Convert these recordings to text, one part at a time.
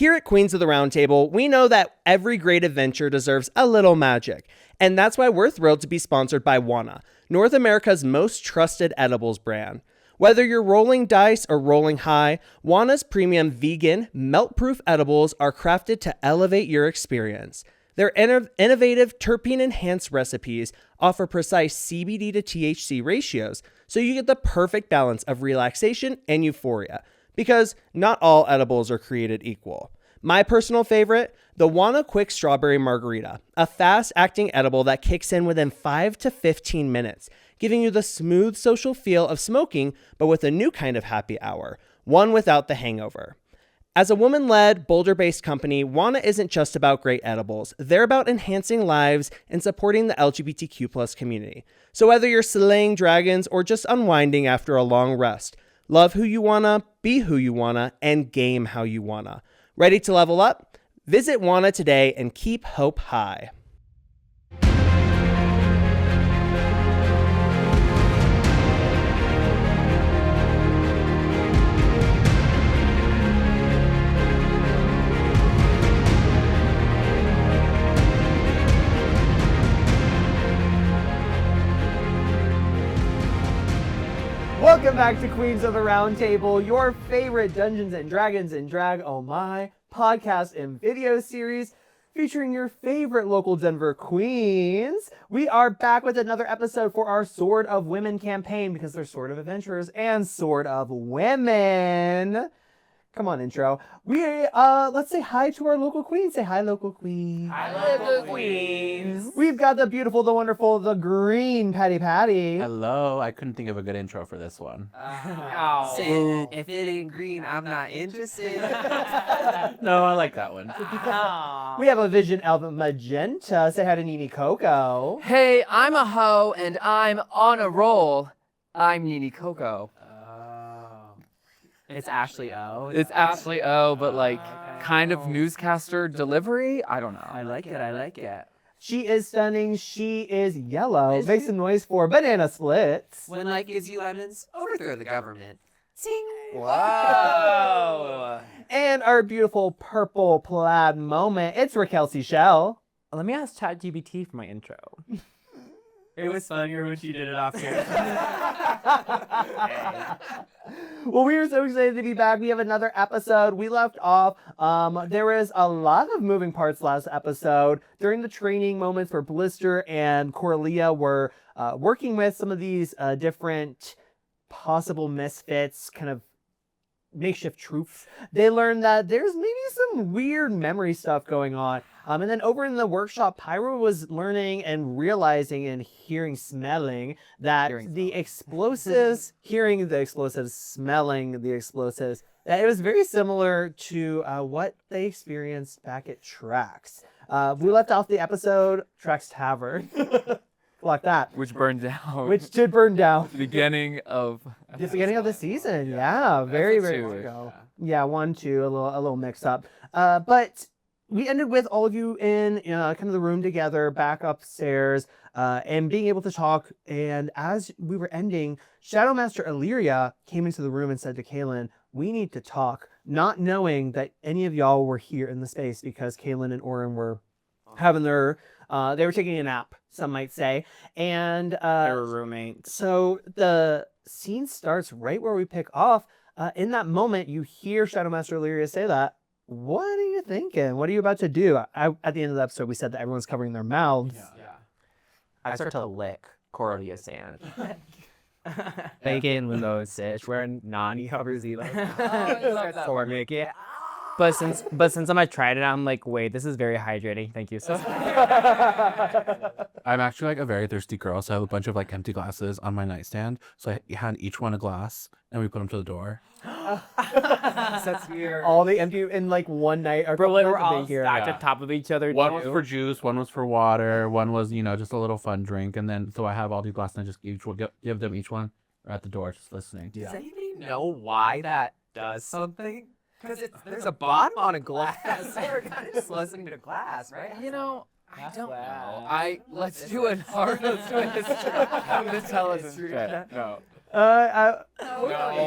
Here at Queens of the Roundtable, we know that every great adventure deserves a little magic, and that's why we're thrilled to be sponsored by Wana, North America's most trusted edibles brand. Whether you're rolling dice or rolling high, Wana's premium vegan, melt-proof edibles are crafted to elevate your experience. Their innovative terpene-enhanced recipes offer precise CBD to THC ratios, so you get the perfect balance of relaxation and euphoria, because not all edibles are created equal. My personal favorite, the Wana Quick Strawberry Margarita, a fast-acting edible that kicks in within 5 to 15 minutes, giving you the smooth social feel of smoking, but with a new kind of happy hour, one without the hangover. As a woman-led, Boulder-based company, Wana isn't just about great edibles. They're about enhancing lives and supporting the LGBTQ+ community. So whether you're slaying dragons or just unwinding after a long rest, love who you wanna, be who you wanna, and game how you wanna. Ready to level up? Visit Wana today and keep hope high. Welcome back to Queens of the Roundtable, your favorite Dungeons and Dragons and Drag Oh My podcast and video series featuring your favorite local Denver queens. We are back with another episode for our Sword of Women campaign because they're Sword of Adventurers and Sword of Women. Come on, intro. Let's say hi to our local queens. Say hi, local queen. Hi, local queens. We've got the beautiful, the wonderful, the green Patty. Hello. I couldn't think of a good intro for this one. So, if it ain't green, I'm not interested. No, I like that one. We have a Vision Elf Magenta. Say hi to Nini Coco. Hey, I'm a hoe and I'm on a roll. I'm Nini Coco. It's Ashley O. It's Ashley O, but like kind of newscaster delivery. I don't know. I like it. She is stunning. She is yellow. Is Make she? some noise for Banana Splits. When life gives you lemons, overthrow the government. Sing. Whoa. And our beautiful purple plaid moment. It's Raquelle Schelle. Let me ask ChatGPT for my intro. It was funnier when she did it off here. Well, we are so excited to be back. We have another episode. We left off. There was a lot of moving parts last episode. During the training moments where Blisster and Coralia were working with some of these different possible misfits, kind of makeshift troops, they learned that there's maybe some weird memory stuff going on. And then over in the workshop, Pyra was learning and realizing and smelling that the explosives, hearing the explosives, smelling the explosives, that it was very similar to what they experienced back at Trax. We left off the episode, Trax Tavern. Like that. Which burned down. Which did burn down. The beginning of The beginning of the season, yeah, very Episode long 2-ish, ago. Yeah, 1, 2, a little mix up. But we ended with all of you in kind of the room together, back upstairs, and being able to talk. And as we were ending, Shadowmaster Illyria came into the room and said to Kaylin, "We need to talk," not knowing that any of y'all were here in the space because Kaylin and Oren were having their they were taking a nap, some might say, and They were roommates. so the scene starts right where we pick off. In that moment, you hear Shadowmaster Illyria say that. What are you thinking? What are you about to do? At the end of the episode, we said that everyone's covering their mouths. Yeah. I start to lick Coralia sand. Bacon with those sitch where Nani covers you like sword making. But since I'm I tried it, I'm like, wait, this is very hydrating. Thank you so much. I'm actually like a very thirsty girl, so I have a bunch of like empty glasses on my nightstand. So I hand each one a glass, and we put them to the door. That's weird. All the empty in like one night. Or Bro, like, we're they all hear. stacked Yeah. on top of each other. One was too. for juice, one was for water, one was just a little fun drink, and then so I have all these glasses, and I just give them each one at the door, just listening. Does anybody know why that does something? Because there's a bottom on a glass. We're kind of just listening to glass, right? I don't know. Let's do it hard. Let's do it. I'm gonna tell us. No. No,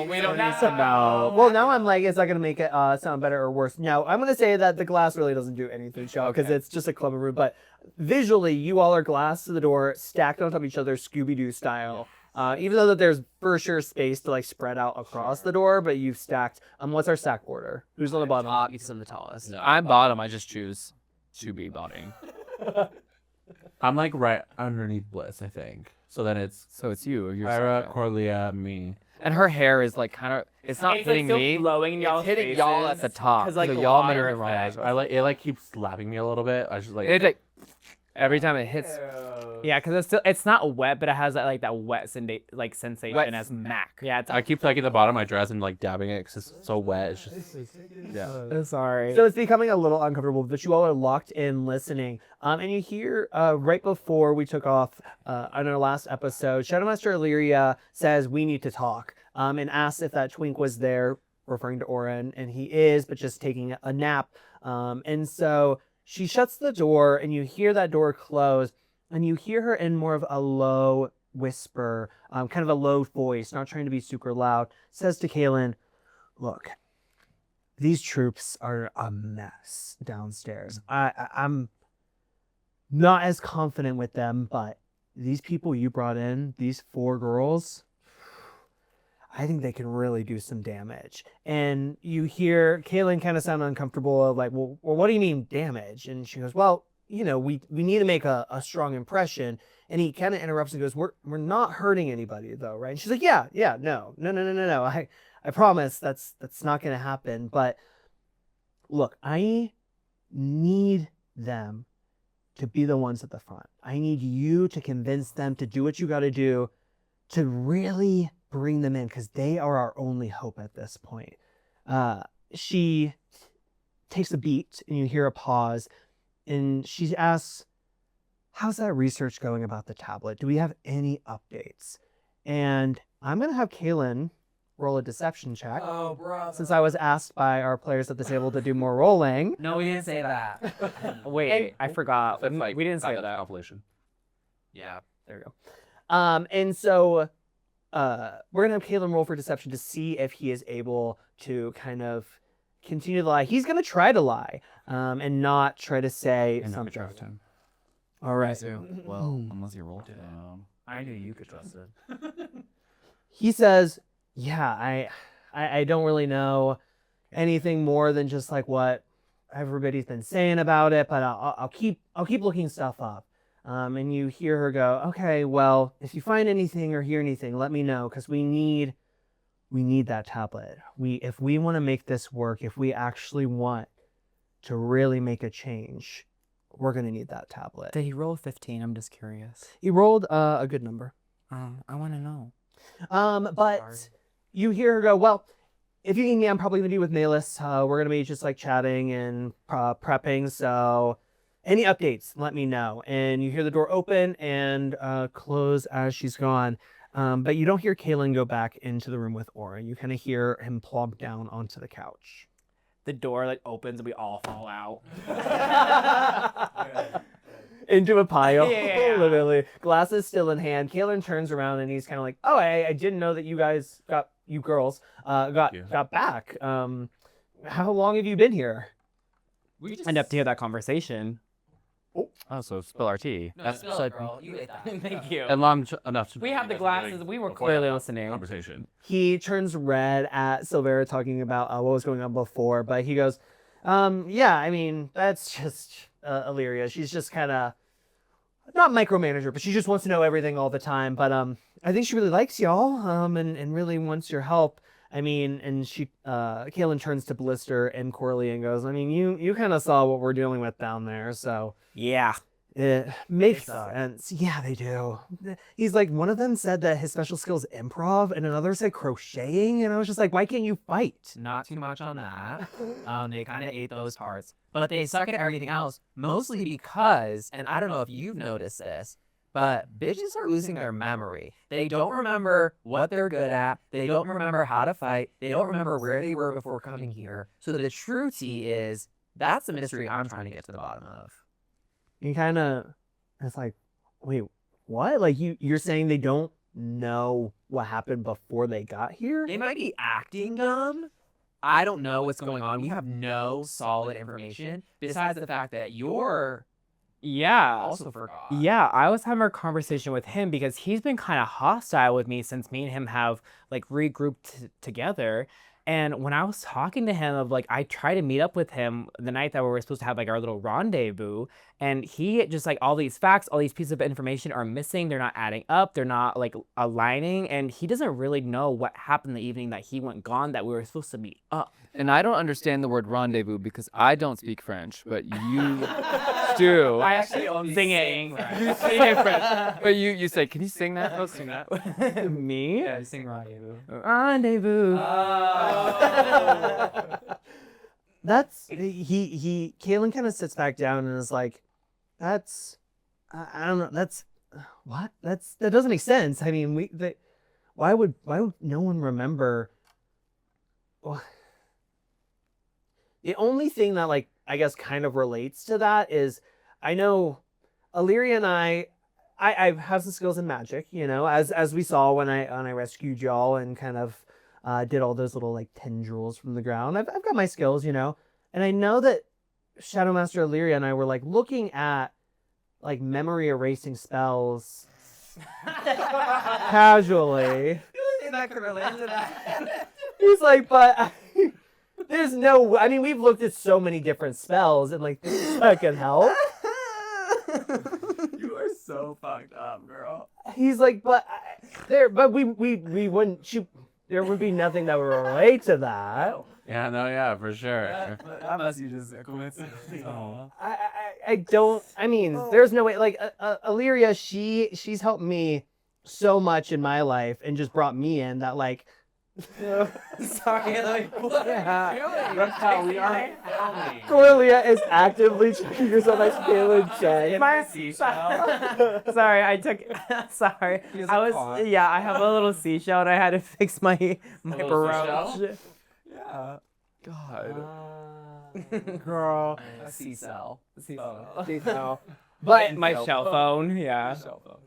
we don't need to know. Well, now I'm like, is that going to make it sound better or worse? No, I'm going to say that the glass really doesn't do anything, Schelle, because it's just a club of room. But visually, you all are glass to the door, stacked on top of each other, Scooby-Doo style. Even though that there's for sure space to like spread out across the door, but you've stacked. What's our stack order? Who's on the bottom? Top, because I'm the tallest. I'm bottom. I just choose to be bottom. I'm like right underneath Bliss, I think. So then it's So it's you. You're Pyra, Coralia, me. and her hair is like kind of. It's not It's like hitting still me. blowing in y'all's It's hitting y'all at the top. 'Cause, like, so the y'all made water it wrong. effect. I like it. Like keeps slapping me a little bit. I just like. It like every time it hits. Yeah, because it's not wet, but it has that wet sensation Wet as smack. Yeah, it's I keep taking the bottom of my dress and like dabbing it because it's so wet. It's just yeah. sorry. So it's becoming a little uncomfortable, but you all are locked in listening. And you hear right before we took off on our last episode, Shadowmaster Illyria says, "We need to talk," and asks if that twink was there, referring to Oren, and he is, but just taking a nap. And so she shuts the door, and you hear that door close, and you hear her in more of a low whisper, kind of a low voice, not trying to be super loud, says to Kaylin, "Look, these troops are a mess downstairs. I'm not as confident with them, but these people you brought in, these 4 girls, I think they can really do some damage." And you hear Kaylin kind of sound uncomfortable of like, well, what do you mean damage? And she goes, well, you know, we need to make a strong impression. And he kind of interrupts and goes, we're not hurting anybody though, right? And she's like, yeah, no. I promise that's not going to happen. But look, I need them to be the ones at the front. I need you to convince them to do what you got to do to really bring them in, because they are our only hope at this point. She takes a beat and you hear a pause, and she asks, how's that research going about the tablet? Do we have any updates? And I'm going to have Kaylin roll a deception check. Oh, bro. Since I was asked by our players at the table to do more rolling. No, we didn't say that. Wait, I forgot. That's like We didn't say that that. calculation. Yeah. There we go. And so we're going to have Kaylin roll for deception to see if he is able to kind of continue to lie. He's going to try to lie and not try to say something. All right. Well, unless you rolled it. I knew you could trust it. He says, yeah, I don't really know anything more than just like what everybody's been saying about it, but I'll keep looking stuff up. And you hear her go, okay, well, if you find anything or hear anything, let me know, because we need that tablet. If we want to make this work, if we actually want to really make a change, we're going to need that tablet. Did he roll 15? I'm just curious. He rolled a good number. I want to know. But Sorry. you hear her go, well, if you need me, I'm probably going to be with Nalis. We're going to be just like chatting and prepping. So any updates, let me know. And you hear the door open and close as she's gone. But you don't hear Kaylin go back into the room with Oren. You kind of hear him plump down onto the couch. The door opens and we all fall out. Into a pile, Yeah. literally. Glasses still in hand. Kaylin turns around and he's kind of like, oh, I didn't know that you girls got back. How long have you been here? We just Enough to hear that conversation. Oh, so spill our tea. No, That's spill it, girl. You ate that. Thank you. And long enough to. We have the glasses. We were before clearly that listening. Conversation. He turns red at Sylvera talking about what was going on before, but he goes, yeah, I mean, that's just Illyria. She's just kind of, not micromanager, but she just wants to know everything all the time. But I think she really likes y'all and really wants your help. I mean, and Kaylin turns to Blisster and Coralia and goes, I mean, you kind of saw what we're dealing with down there, so Yeah. it makes sense. Yeah, they do. He's like, one of them said that his special skill is improv, and another said crocheting, and I was just like, why can't you fight? Not too much on that. They kind of ate those parts, but they suck at everything else, mostly because, and I don't know if you've noticed this, but bitches are losing their memory. They don't remember what they're good at. They don't remember how to fight. They don't remember where they were before coming here. So the true tea is, that's the mystery I'm trying to get to the bottom of. You kind of, it's like, wait, what? Like you're saying they don't know what happened before they got here. They might be acting dumb. I don't know what's going on. We have no solid information besides the fact that you're Yeah. also forgot. Yeah, I was having a conversation with him because he's been kind of hostile with me since me and him have like regrouped together. And when I was talking to him of like, I tried to meet up with him the night that we were supposed to have like our little rendezvous, and he just like all these facts, all these pieces of information are missing. They're not adding up. They're not like aligning, and he doesn't really know what happened the evening that he went gone that we were supposed to meet up. And I don't understand the word rendezvous because I don't speak French, but you do. I actually only sing it. You sing it French. But you say, can you sing that? Go sing that. Me? Yeah, sing rendezvous. Rendezvous. That's Kaylin kind of sits back down and is like, that's I don't know, that's what? That doesn't make sense. I mean, why would no one remember? Well, the only thing that like I guess kind of relates to that is I know Illyria and I have some skills in magic, you know, as we saw when I rescued y'all and kind of did all those little like tendrils from the ground. I've got my skills, you know, and I know that Shadowmaster Illyria and I were like looking at like memory erasing spells casually. That could relate to that. He's like, but there's no. I mean, we've looked at so many different spells, and like that can help. You are so fucked up, girl. He's like, but we wouldn't shoot. There would be nothing that would relate to that. Yeah, no, yeah, for sure. That must be just a coincidence. I don't. I mean, there's no way. Like Illyria, she's helped me so much in my life and just brought me in that like. Sorry, like, what are you doing? Raquelle, we are filming. Coralia is actively checking yourself as Kaylin check. Sorry, I took. Sorry, He has I a was. pond. Yeah, I have a little seashell, and I had to fix my little brooch. Yeah. God. Girl. A C-cell. But My shell phone. Yeah.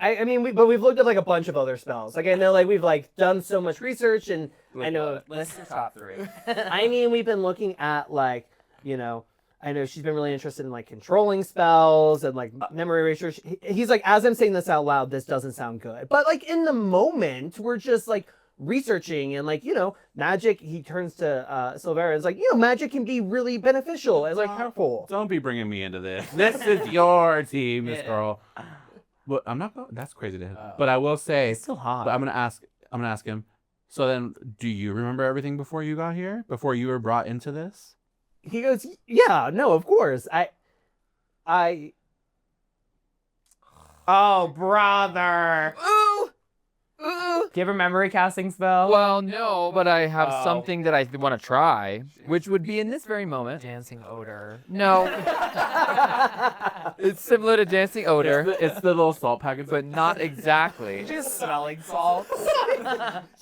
I mean, we've looked at like a bunch of other spells. Like I know, like we've like done so much research, and I know. List your top 3. I mean, we've been looking at like, you know, I know she's been really interested in like controlling spells and like memory erasure. He's like, as I'm saying this out loud, this doesn't sound good. But like in the moment, we're just like researching and like, you know, magic. He turns to Sylvera and is like, you know, magic can be really beneficial and like helpful. Don't be bringing me into this. This is your team, Miss Girl. But I'm not. That's crazy to him. But I will say. It's still hot. But I'm gonna ask him. So then, do you remember everything before you got here? Before you were brought into this? He goes, yeah, no, of course. Oh, brother. Ooh! Do you have a memory casting spell? Well, no, but I have something that I want to try, which would be in this very moment. Dancing odor. No. It's similar to dancing odor, It's the little salt packets. but not exactly. Just smelling salts.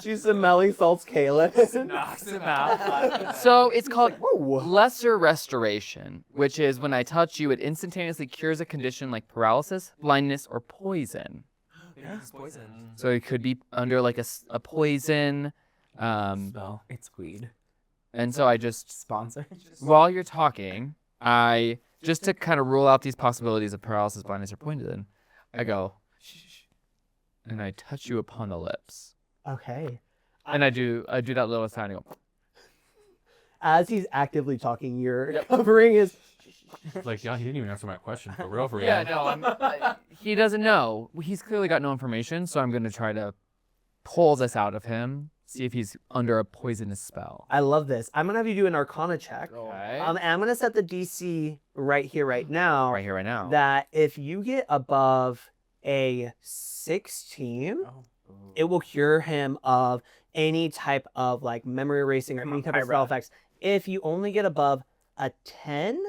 She's smelling salts, Kaylin. Knocks him out. So it's called Lesser Restoration, which is when I touch you, it instantaneously cures a condition like paralysis, blindness, or poison. It's poison. So it could be under like a poison. Spell. It's weed. And so I just, Sponsor. while you're talking, I, just to kind of rule out these possibilities of paralysis, blindness, or poison, I go, shh, and I touch you upon the lips. Okay. And I do that little sign. I go, As he's actively talking, you're covering his. Like, yeah, he didn't even answer my question. For real, for real. yeah, no, he doesn't know. He's clearly got no information, so I'm going to try to pull this out of him, see if he's under a poisonous spell. I love this. I'm gonna have you do an Arcana check. Okay. And I'm gonna set the DC right here, right now. Right here, right now. That if you get above a 16, it will cure him of any type of like memory erasing or any type of spell effects. If you only get above a 10,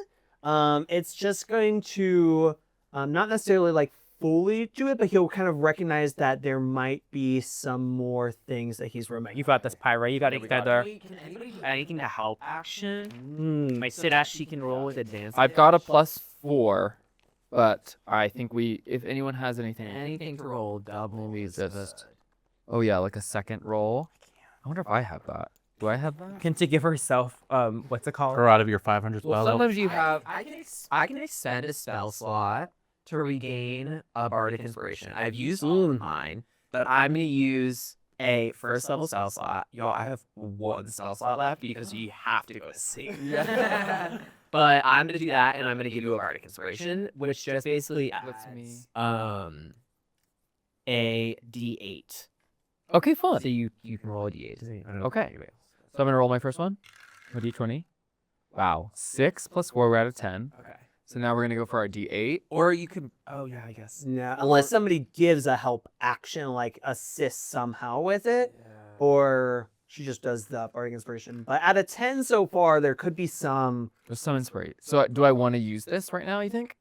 it's just going to not necessarily like fully do it, but he'll kind of recognize that there might be some more things that he's remembering. You got this, Pyra. You got Can together. anybody do Anything to help. action? My sit she can roll with a dance. I've got a +4, but I think if anyone has anything. Anything to roll double Maybe it's resist. Oh yeah, like a second roll. I wonder if I have that. Do I have that? Can to give herself what's it called? Or out of your 500 Well, spells. sometimes you have. I can expend a spell slot to regain a bardic inspiration. I've used all of mine, but I'm gonna use a first level spell slot. Y'all, I have one spell slot left because you have to go to sleep. But I'm gonna do that, and I'm gonna give you a bardic inspiration, which just basically What's me? adds a D8. Okay, fun. So you can roll a D8. Okay. So I'm gonna roll my first one. A D20. Wow. 6 plus 4, we're at a 10. Okay. So now we're gonna go for our D8. Or you could. Oh yeah, I guess. Yeah, unless somebody gives a help action, like assists somehow with it, or she just does the bardic inspiration. But at a 10 so far, there could be some. There's some inspiration. So do I want to use this right now? You think?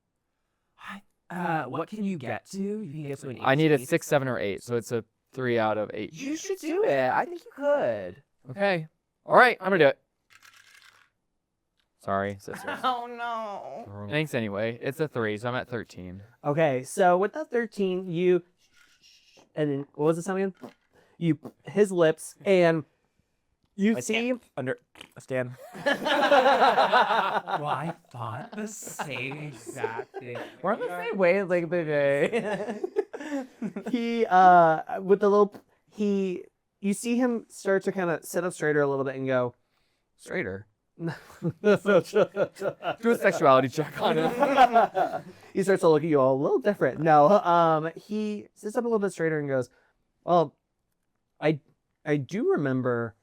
What can you get to? You can get to an 8. I need a 6, 7, or 8. So it's a 3 out of 8. You should do it. I think you could. Okay. All right. I'm gonna do it. Sorry, sisters. Oh no. Thanks anyway. It's a 3, so I'm at 13. Okay, so with that 13, you. And then, what was the sound again? You. His lips, and you see. Under stand. Well, I thought the same exact thing. We're on the same wavelength today. He, with the little. You see him start to kind of sit up straighter a little bit and go. Straighter. Do Do a sexuality check on him. He starts to look at you all a little different. No, he sits up a little bit straighter and goes, "Well, I do remember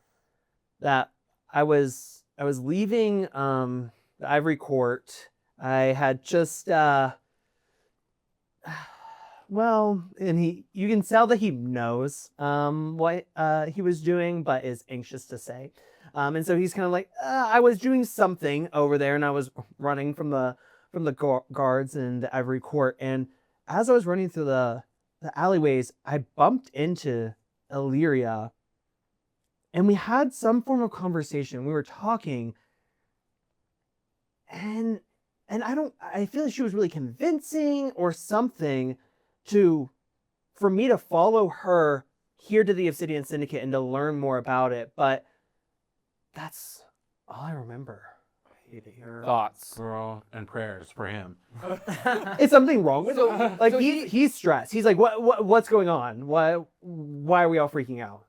that I was leaving the Ivory Court. I had just well, and you can tell that he knows what he was doing, but is anxious to say. And so he's kind of like, I was doing something over there, and I was running from the guards in the Ivory Court. And as I was running through the alleyways, I bumped into Illyria, and we had some form of conversation. We were talking, and I feel like she was really convincing or something for me to follow her here to the Obsidian Syndicate and to learn more about it. But that's all I remember. Thoughts, girl, and prayers for him. Is something wrong with him? Like he's stressed. He's like, what's going on? Why are we all freaking out?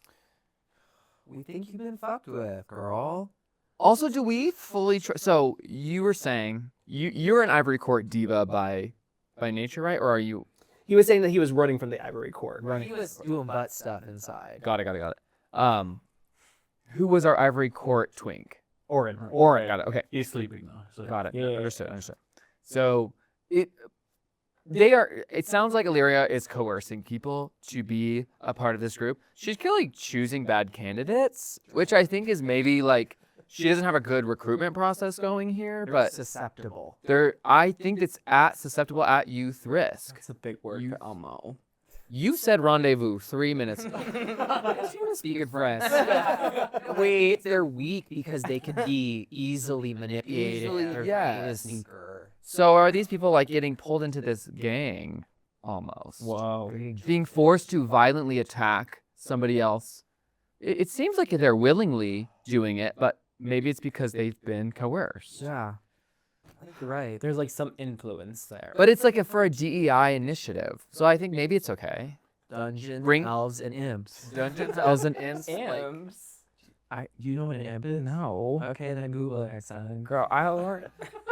We think you've been fucked with, girl. Also, do we fully so you were saying you're an Ivory Court diva by nature, right? Or are you? He was saying that he was running from the Ivory Court. He was doing butt stuff inside. Got it. Who was our Ivory Court twink? Orin. Got it. Okay. He's sleeping though. So. Got it. Yeah. Understood. So it sounds like Illyria is coercing people to be a part of this group. She's clearly choosing bad candidates, which I think is maybe like she doesn't have a good recruitment process going here, but susceptible. I think it's susceptible at youth risk. That's a big word for Elmo. You said rendezvous 3 minutes ago. She want to speak in French. Wait, they're weak because they can be easily manipulated. They're yes. a sneaker. So are these people like getting pulled into this gang almost? Whoa. Being forced to violently attack somebody else. It seems like they're willingly doing it, but maybe it's because they've been coerced. Yeah. I think you're right. There's like some influence there. But it's like for a DEI initiative. So I think maybe it's okay. Dungeons, Bring- elves, and imps. Dungeons, elves, and imps. You know what an imp is? No. Okay, then Google it, son. Girl, I'll learn.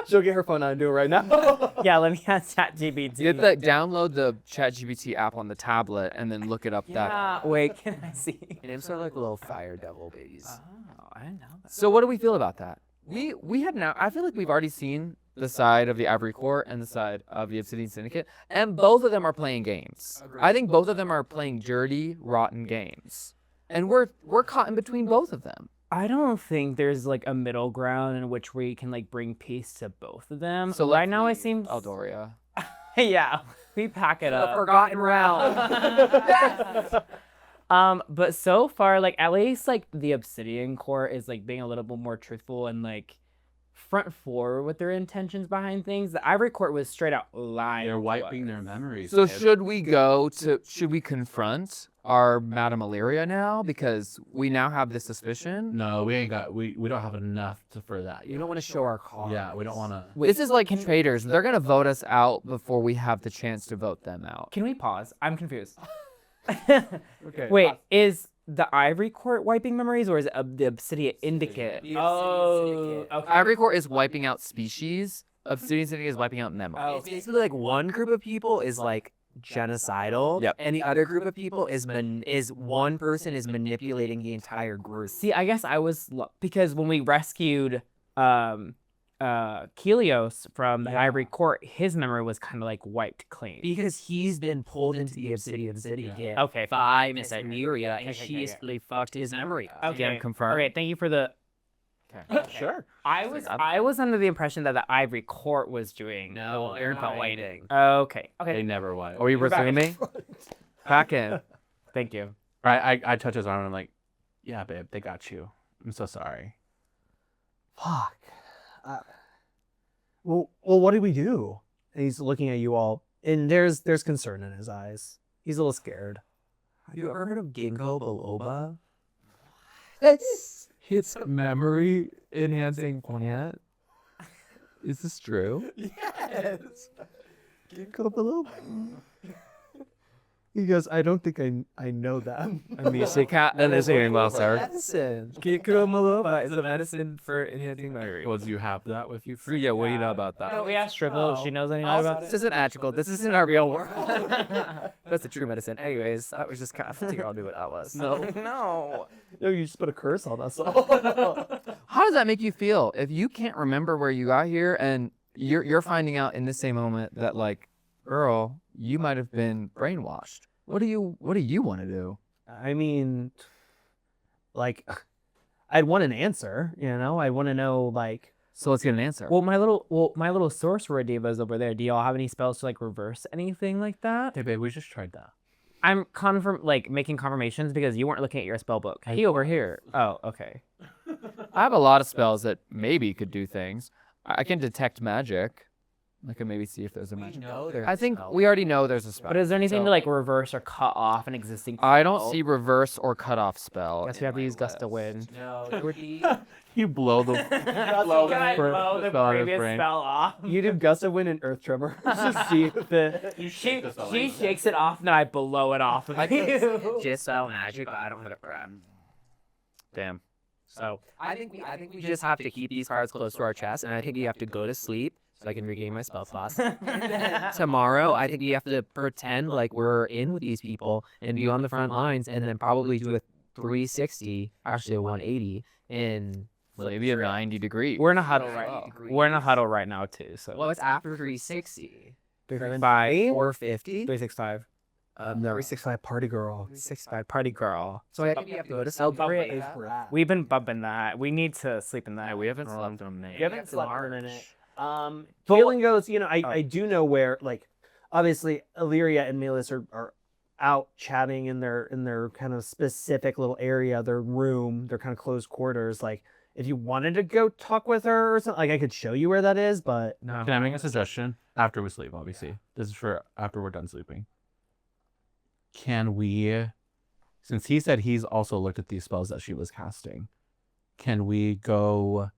She'll get her phone out and do it right now. Yeah, let me ask ChatGPT. Download the ChatGPT app on the tablet and then look it up. That. Wait, can I see? Imps are like little fire devil babies. Oh, I didn't know that. So what do we feel about that? We have now. I feel like we've already seen the side of the Ivory Court and the side of the Obsidian Syndicate, and both of them are playing games. I think both of them are playing dirty, rotten games, and we're caught in between both of them. I don't think there's like a middle ground in which we can like bring peace to both of them. So right now it seems Eldoria. yeah, we pack it up. Forgotten realm. But so far, like at least like the Obsidian Court is like being a little bit more truthful and like front forward with their intentions behind things. The Ivory Court was straight out lying. They're to wiping us. their memories. So babe. should we confront our Madame Illyria now because we now have this suspicion? No, we ain't got. We don't have enough for that. You don't want to show our cards. Yeah, we don't want to. This is like traitors. They're gonna vote us out before we have the chance to vote them out. Can we pause? I'm confused. Okay. Wait, is the Ivory Court wiping memories, or is it the Obsidian Syndicate? Oh, okay. Ivory Court is wiping out species. Obsidian Syndicate is wiping out memories. It's basically like one group of people is like genocidal, Yep. and the other group of people is one person is manipulating the entire group. See, I guess I was because when we rescued Kelios from the Ivory Court, his memory was kind of like wiped clean. Because he's been pulled into the Obsidian Syndicate Okay. by Miss Nyria, and Okay, she okay. basically fucked his memory up. Okay. confirm. Okay. Thank you for the. Sure. I was under the impression that the Ivory Court was doing. No, they're not waiting. Okay. They Okay. never wipe. Are we resuming? Back in. Thank you. I touch his arm and I'm like, yeah, babe, they got you. I'm so sorry. Fuck. Well, what do we do? And he's looking at you all, and there's concern in his eyes. He's a little scared. Have you ever heard of ginkgo biloba? It's a memory enhancing plant. Is this true? Yes. Ginkgo biloba. He goes, I don't think I know that. I mean, she can't. That is hearing well, sir. Medicine. Ginkgo biloba is a medicine for enhancing memory. Well, do you have that with you? Yeah, what do you know about that? No, we asked Shrivel if she knows anything about This isn't magical. This isn't our real world. That's the true medicine. Anyways, that was just kind of figure I'll do what that was. No. No, you just put a curse on us all. How does that make you feel if you can't remember where you got here and you're finding out in the same moment that like, girl, you might have been brainwashed? What do you want to do? I mean, like, I'd want an answer. I want to know, like. So let's get an answer. Well, my little sorcerer divas over there. Do y'all have any spells to like reverse anything like that? Hey, babe, we just tried that. I'm making confirmations because you weren't looking at your spell book. He over here. Oh, okay. I have a lot of spells that maybe could do things. I can detect magic. I can maybe see if there's a magic. I think we already know there's a spell. But is there anything So to like reverse or cut off an existing? I don't spell? see reverse or cut off spell. Guess we have to use gust of wind. No, it would be. You blow the blow Can I the blow the spell out of his previous brain. spell off? You do gust of wind and earth tremor. Just see if the. She shakes it off, and then I blow it off. I can just spell magic, but I don't have a crap. Damn. So I think we just have to keep these cards close to our chest, and I think you have to go to sleep so I can regain my spell slots. And then tomorrow, I think you have to pretend like we're in with these people and be on the front lines, and then probably do a 360, actually a 180 in. Maybe a 90 degree. We're in a huddle We're in a degrees. huddle right now too. So Well, it's after 360. 365. 450. 365. No, 365 party girl. 365 party girl. So I think you have to go to celebrate. We've been bumping that. We need to sleep in that. Yeah, we haven't slept in a minute. You haven't slept in a minute. Feeling goes, I do know where, like, obviously Illyria and Melis are out chatting in their kind of specific little area, their room, their kind of closed quarters. Like, if you wanted to go talk with her or something, like, I could show you where that is, but No. Can I make a suggestion? After we sleep, obviously. This is for after we're done sleeping. Can we, since he said he's also looked at these spells that she was casting, can we go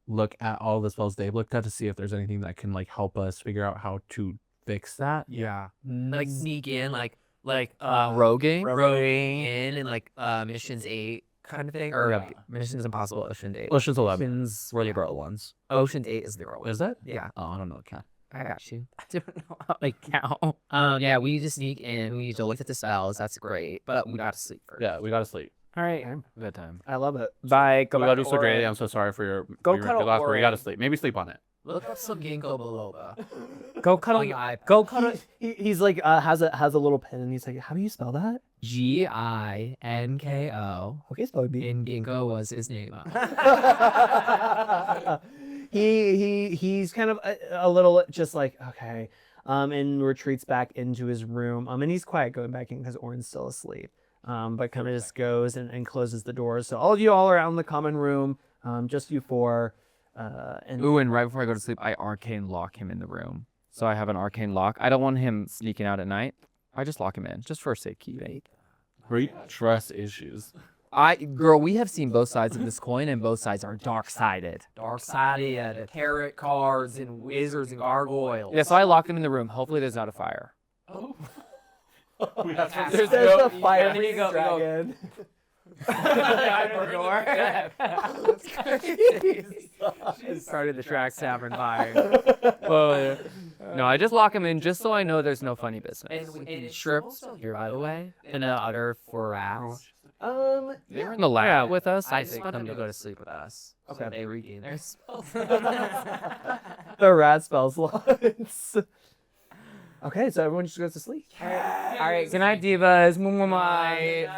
look at all the spells they've looked at to see if there's anything that can like help us figure out how to fix that? Yeah. Like sneak in, like Roguing? roguing in, and like missions 8 kind of thing, or Yeah. Missions Impossible Ocean 8. Ocean's 11. Missions were the girl ones. Ocean 8 is the girl one. Is that? Yeah, Oh, I don't know. Cat. I got you. I don't know how they count. Yeah, we need to sneak in. We need to look at the spells. That's great, but we gotta sleep first. Yeah, we gotta sleep. All right. Bedtime. I love it. Bye. Go We back gotta do to so great. Orin. I'm so sorry for your Go for your cuddle loss, but we gotta Orin. sleep. Maybe sleep on it. Look up some ginkgo biloba. Go on cuddle. your iPad. Go cuddle. He's like has a little pen, and he's like, how do you spell that? Ginko. Okay, spell it B. And ginkgo was his name. He's kind of a little just like, okay, and retreats back into his room. And he's quiet going back in because Orin's still asleep. But kind of just goes and closes the doors. So all of you all are out in the common room, just you four. Ooh, and right before I go to sleep, I arcane lock him in the room. So I have an arcane lock. I don't want him sneaking out at night. I just lock him in, just for safekeeping. Great trust issues. Girl, we have seen both sides of this coin, and both sides are dark-sided. Dark-sided, tarot cards, and wizards and gargoyles. Yeah, so I locked him in the room. Hopefully there's not a fire. We have to There's a fire dragon. She started the Trax Tavern fire. Well, no, I just lock him in just so I know there's no funny business. And Shrimp's still here, by the way, in the other 4 rats. They were in the lab with us. I just want them to go to sleep with us. Okay. So they regain their spells. The rat spells lots. Okay, so everyone just goes to sleep. All right, good night, divas.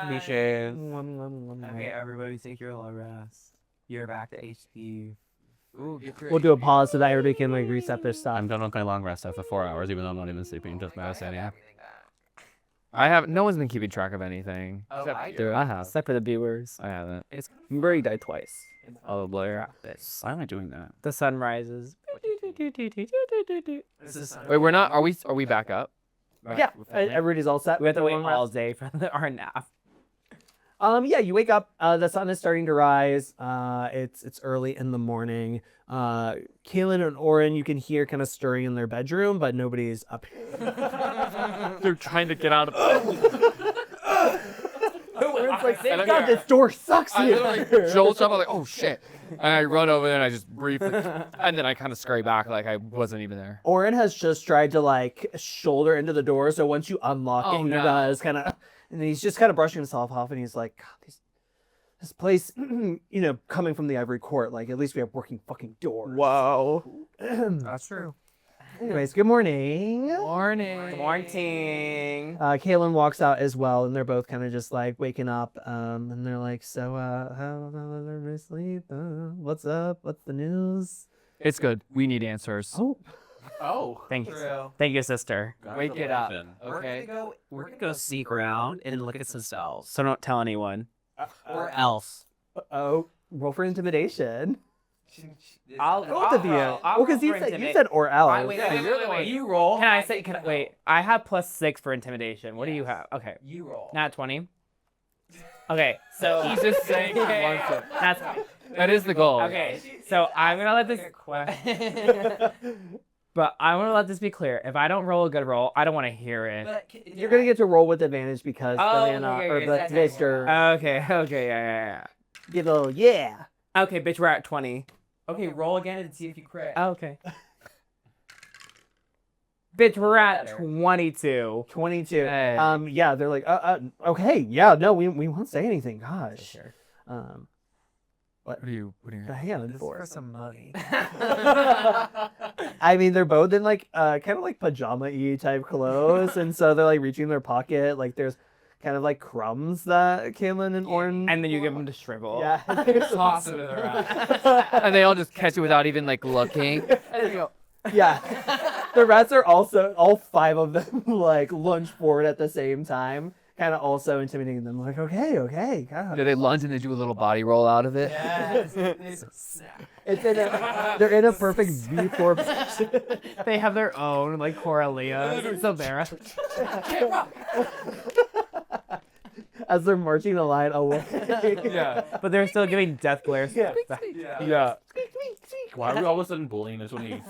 Misha. Okay, everybody take your long rest. You're back to HP. Ooh, We'll do a pause so that everybody can like reset their stuff. I'm done with my long rest after 4 hours, even though I'm not even sleeping. Just my sanity. No one's been keeping track of anything. Oh, I Dude, I have. Except for the viewers. I haven't. Murray died twice. Oh, Blair. Why am I doing that? The sun rises. Wait, we're not. Are we back up? Yeah, everybody's all set. We have to wait Long all rest? day for our nap. Yeah, you wake up. The sun is starting to rise. It's early in the morning. Kaylin and Oren, you can hear kind of stirring in their bedroom, but nobody's up here. They're trying to get out of. Oren's like, thank God this door sucks I here. literally jolt up. I'm like, oh shit, and I run over there and I just briefly, and then I kind of scurry back like I wasn't even there. Oren has just tried to like shoulder into the door, so once you unlock it, he does kind of, and he's just kind of brushing himself off, and he's like, God, this place, coming from the Ivory Court, like at least we have working fucking doors. Whoa. That's true. Anyways, good morning. Morning. Morning. Kaylin walks out as well, and they're both kind of just like waking up, and they're like, so, how did everybody sleep? What's up? What's the news? It's good. We need answers. Oh. Thank you. True. Thank you, sister. Wake it up. Okay. We're gonna go seek around and look at some spells. So don't tell anyone. Or else. Roll for intimidation. I'll Both of you. Well, because you said or else. Wait. You roll. Wait, I have +6 for intimidation. What do you have? Okay. You roll. Not 20. Okay, so He's just saying he wants it. that's That is the goal. okay. So I'm gonna let this but I want to let this be clear. If I don't roll a good roll, I don't want to hear it. You're gonna get to roll with advantage because the Mr. Okay, yeah. Give a little yeah. Okay, bitch, we're at 20. Okay, roll again and see if you crit. Okay. Bitch, we're at 22. 22. Hey. Yeah, they're like, okay, yeah, no, we won't say anything. Gosh. Sure. What are you? Hang For some money. I mean, they're both in like kind of like pajama-y type clothes, and so they're like reaching in their pocket. Like there's kind of like crumbs that Kaylin and Oren. And then you give them to shrivel. Yeah. Toss it in their eye. And they all just catch it without even like looking. And they go, Yeah. The rats are also, all 5 of them, like lunge forward at the same time, kind of also intimidating them. Like, okay, God. do they lunge and they do a little body roll out of it? Yes. They're in a perfect V4 position. They have their own, like, Coralia, Sylvera. As they're marching the line away. Yeah. But they're still giving death glares. Yeah. Why are we all of a sudden bullying this one?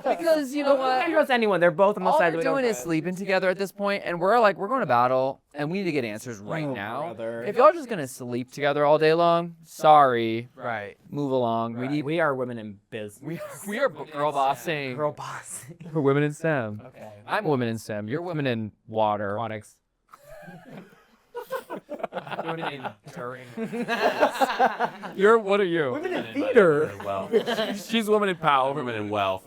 Because you know I what? don't trust anyone. They're both on the All side we're of doing is sleeping together at this point, and we're going to battle, and we need to get answers right now. brother. If y'all just gonna sleep together all day long, sorry. Right. Move along. We are women in business. We are girl bossing. Girl boss. We're women in STEM. Okay. I'm a woman in STEM. You're women in water. Aquatics. Doing it in during. What are you? Women in theater. Well, She's woman in power. women in wealth.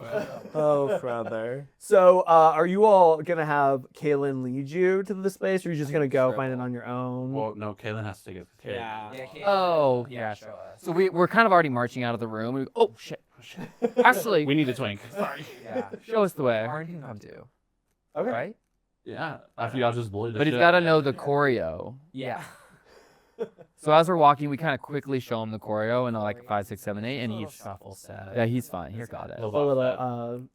Oh, brother. So, are you all gonna have Kaylin lead you to this place, or are you just gonna go find it on your own? Well, no, Kaylin has to take it. Yeah. Oh, Yeah. yeah. Show us. So we're kind of already marching out of the room. Oh shit. Actually, We need a twink. Sorry. Yeah. show us the way. Orange can come too. Okay. Right? Yeah. After y'all just bullied the But he's shit got to out of know me. the choreo. Yeah. So as we're walking, we kind of quickly show him the choreo and like 5, 6, 7, 8, and he's shuffle set. yeah, he's fine. He's got it. A little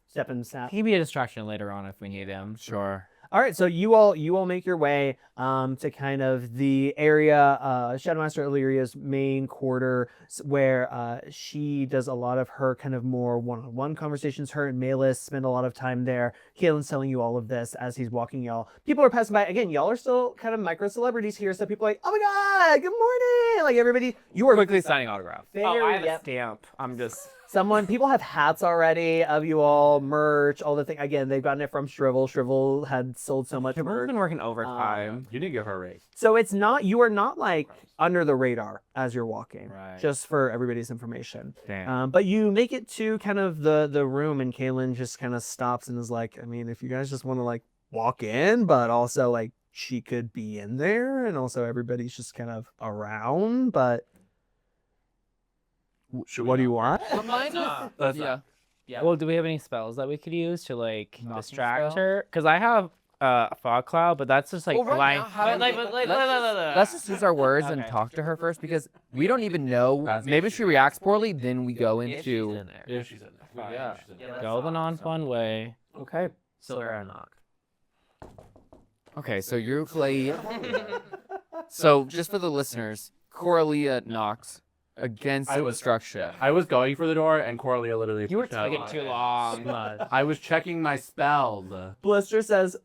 step and snap. He can be a distraction later on if we need him. Sure. All right, so you all make your way to kind of the area, Shadowmaster Illyria's main quarter, where she does a lot of her kind of more one-on-one conversations. Her and Malus spend a lot of time there. Kaelin's telling you all of this as he's walking y'all. People are passing by. Again, y'all are still kind of micro-celebrities here, so people are like, oh my god, good morning! Like everybody, you are Quickly signing autograph. very, Oh, I have a yep. stamp. I'm just. People have hats already of you all, merch, all the thing. Again, they've gotten it from Shrivel. Shrivel had sold so much We've merch. been working overtime. You didn't give her a raise. So you are not like under the radar as you're walking, Right. just for everybody's information. Damn. But you make it to kind of the room, and Kaelin just kind of stops and is like, I mean, if you guys just want to like walk in, but also like she could be in there, and also everybody's just kind of around, but what do you want? Yeah. Yeah. Well, do we have any spells that we could use to like Knocking distract spell? her? Because I have a fog cloud, but that's just like Well, right blind. now, how do we- Let's just use our words and Okay. talk to her first because we don't even know. That's- Maybe if she reacts poorly, then we go If she's into. in there. Yeah, she's in there. Yeah. She's in Yeah, there. let's Go the talk, non-fun way. Okay. Sylvera knock. Okay, so you're Clay. So just for the listeners, Coralia knocks against I was- obstruction. I was going for the door, and Coralia literally. You were pushed out. taking too long. I was checking my spells. Blisster says,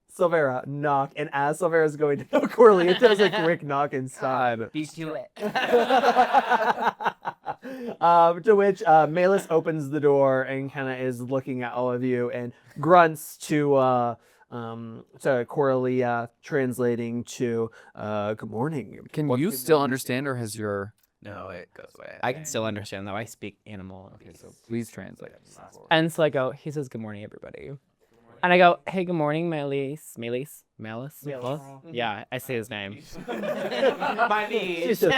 Sylvera, knock. And as Sylvera's going to knock Corley, it does a quick knock and stop. Beat to it. To which Malus opens the door and kind of is looking at all of you and grunts to Coralia, translating to "Good morning." Can What you can- still understand, or has your? No, it goes away. I can still understand though. I speak animal. Okay, so please translate. And so I go, he says, good morning, everybody. And I go, hey, good morning, Malice. Yeah, I say his name. My She's just-